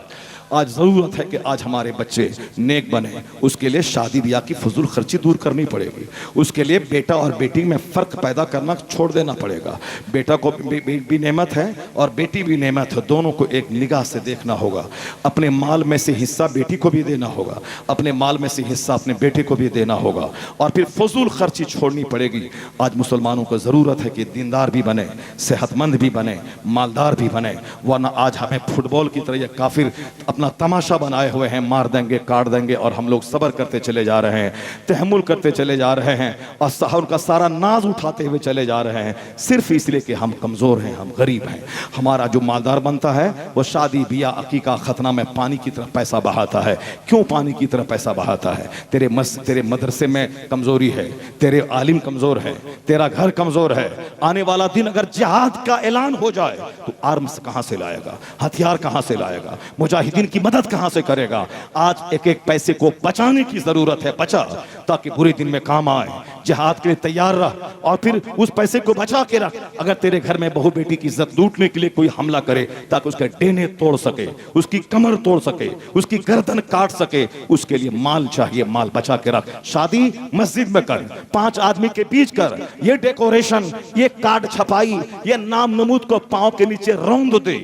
A: आज ज़रूरत है कि आज हमारे बच्चे नेक बने। उसके लिए शादी ब्याह की फजूल खर्ची दूर करनी पड़ेगी। उसके लिए बेटा और बेटी में फ़र्क पैदा करना छोड़ देना पड़ेगा। बेटा को भी नेमत है और बेटी भी नेमत है, दोनों को एक निगाह से देखना होगा। अपने माल में से हिस्सा बेटी को भी देना होगा, अपने माल में से हिस्सा अपने बेटे को भी देना होगा, और फिर फजूल खर्ची छोड़नी पड़ेगी। आज मुसलमानों को ज़रूरत है कि दीनदार भी बने, सेहतमंद भी बने, मालदार भी बने, वरना आज हमें फुटबॉल की तरह ये काफिर अपना तमाशा बनाए हुए हैं, मार देंगे, काट देंगे, और हम लोग सब्र करते चले जा रहे हैं, तहम्मुल करते चले जा रहे हैं, और उनका सारा नाज उठाते हुए चले जा रहे हैं, सिर्फ इसलिए कि हम कमज़ोर हैं, हम गरीब हैं। हमारा जो मालदार बनता है वो शादी बियाह अकीका खतना में पानी की तरह पैसा बहाता है। क्यों पानी की तरह पैसा बहाता है? तेरे मदरसे में कमज़ोरी है, तेरे आलिम कमज़ोर है, तेरा घर कमज़ोर है। आने वाला दिन अगर जिहाद का ऐलान हो जाए तो आर्म्स कहाँ से लाएगा, हथियार कहाँ से लाएगा, मुजाहिदीन की मदद कहां से करेगा? आज एक एक पैसे को बचाने की जरूरत है। बचा ताकि बुरे दिन में काम आए। जिहाद के लिए तैयार रह और फिर उस पैसे को बचा के रख। अगर तेरे घर में बहू बेटी की इज्जत लूटने के लिए कोई हमला करे ताकि उसके डेने तोड़ सके, उसकी कमर तोड़ सके, उसकी गर्दन काट सके, उसके लिए माल चाहिए, माल बचा के रख। शादी मस्जिद में कर, 5 आदमी के बीच कर। ये डेकोरेशन, ये कार्ड छपाई, ये नाम नमूद को पांव के नीचे रौंद दे।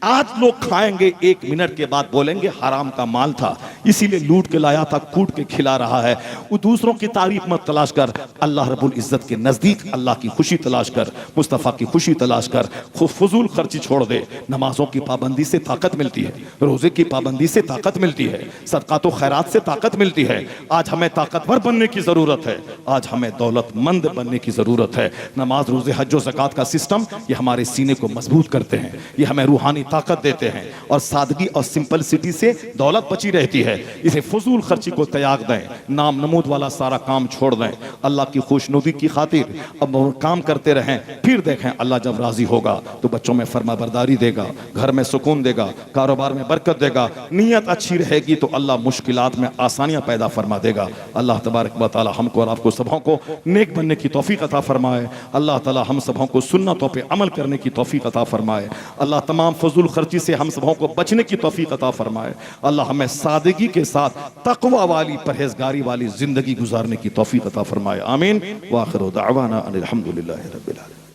A: आज लोग खाएंगे, 1 मिनट के बाद बोलेंगे हराम का माल था, इसीलिए लूट के लाया था, कूट के खिला रहा है। वो दूसरों की तारीफ मत तलाश कर, अल्लाह रब्बुल इज्जत के नजदीक अल्लाह की खुशी तलाश कर, मुस्तफ़ा की खुशी तलाश कर। फजूल खर्ची छोड़ दे। नमाजों की पाबंदी से ताकत मिलती है, रोजे की पाबंदी से ताकत मिलती है, सदक़ात व खैरात से ताकत मिलती है। आज हमें ताकतवर बनने की जरूरत है, आज हमें दौलतमंद बनने की जरूरत है। नमाज, रोजे, हज और ज़कात का सिस्टम ये हमारे सीने को मजबूत करते हैं, ये हमें रूहानी ताकत देते हैं, और सादगी और सिंपलिसिटी से दौलत बची रहती है। इसे फजूल खर्ची को त्याग दें, नाम नमूद वाला सारा काम छोड़ दें। अल्लाह की खुशनुदी की खातिर अब काम करते रहें, फिर देखें अल्लाह जब राजी होगा तो बच्चों में फरमाबरदारी देगा, घर में सुकून देगा, कारोबार में बरकत देगा। नीयत अच्छी रहेगी तो अल्लाह मुश्किलात में आसानियां पैदा फरमा देगा। अल्लाह तबारक व तआला हमको और आपको सबों को नेक बनने की तौफीक अता फरमाए। अल्लाह ताला हम सबों को सुन्नतों पे अमल करने की तौफीक अता फरमाए। अल्लाह तमाम फजूल खर्ची से हम सबों को बचने की तौफीक अता फरमाए। अल्लाह हमें सादगी के साथ तक़वा वाली, परहेजगारी वाली जिंदगी गुजारने की तौफीक अता फरमाए। आमीन। व आखिरु दावाना अनिल हम्दुलिल्लाहि रब्बिल आलमीन।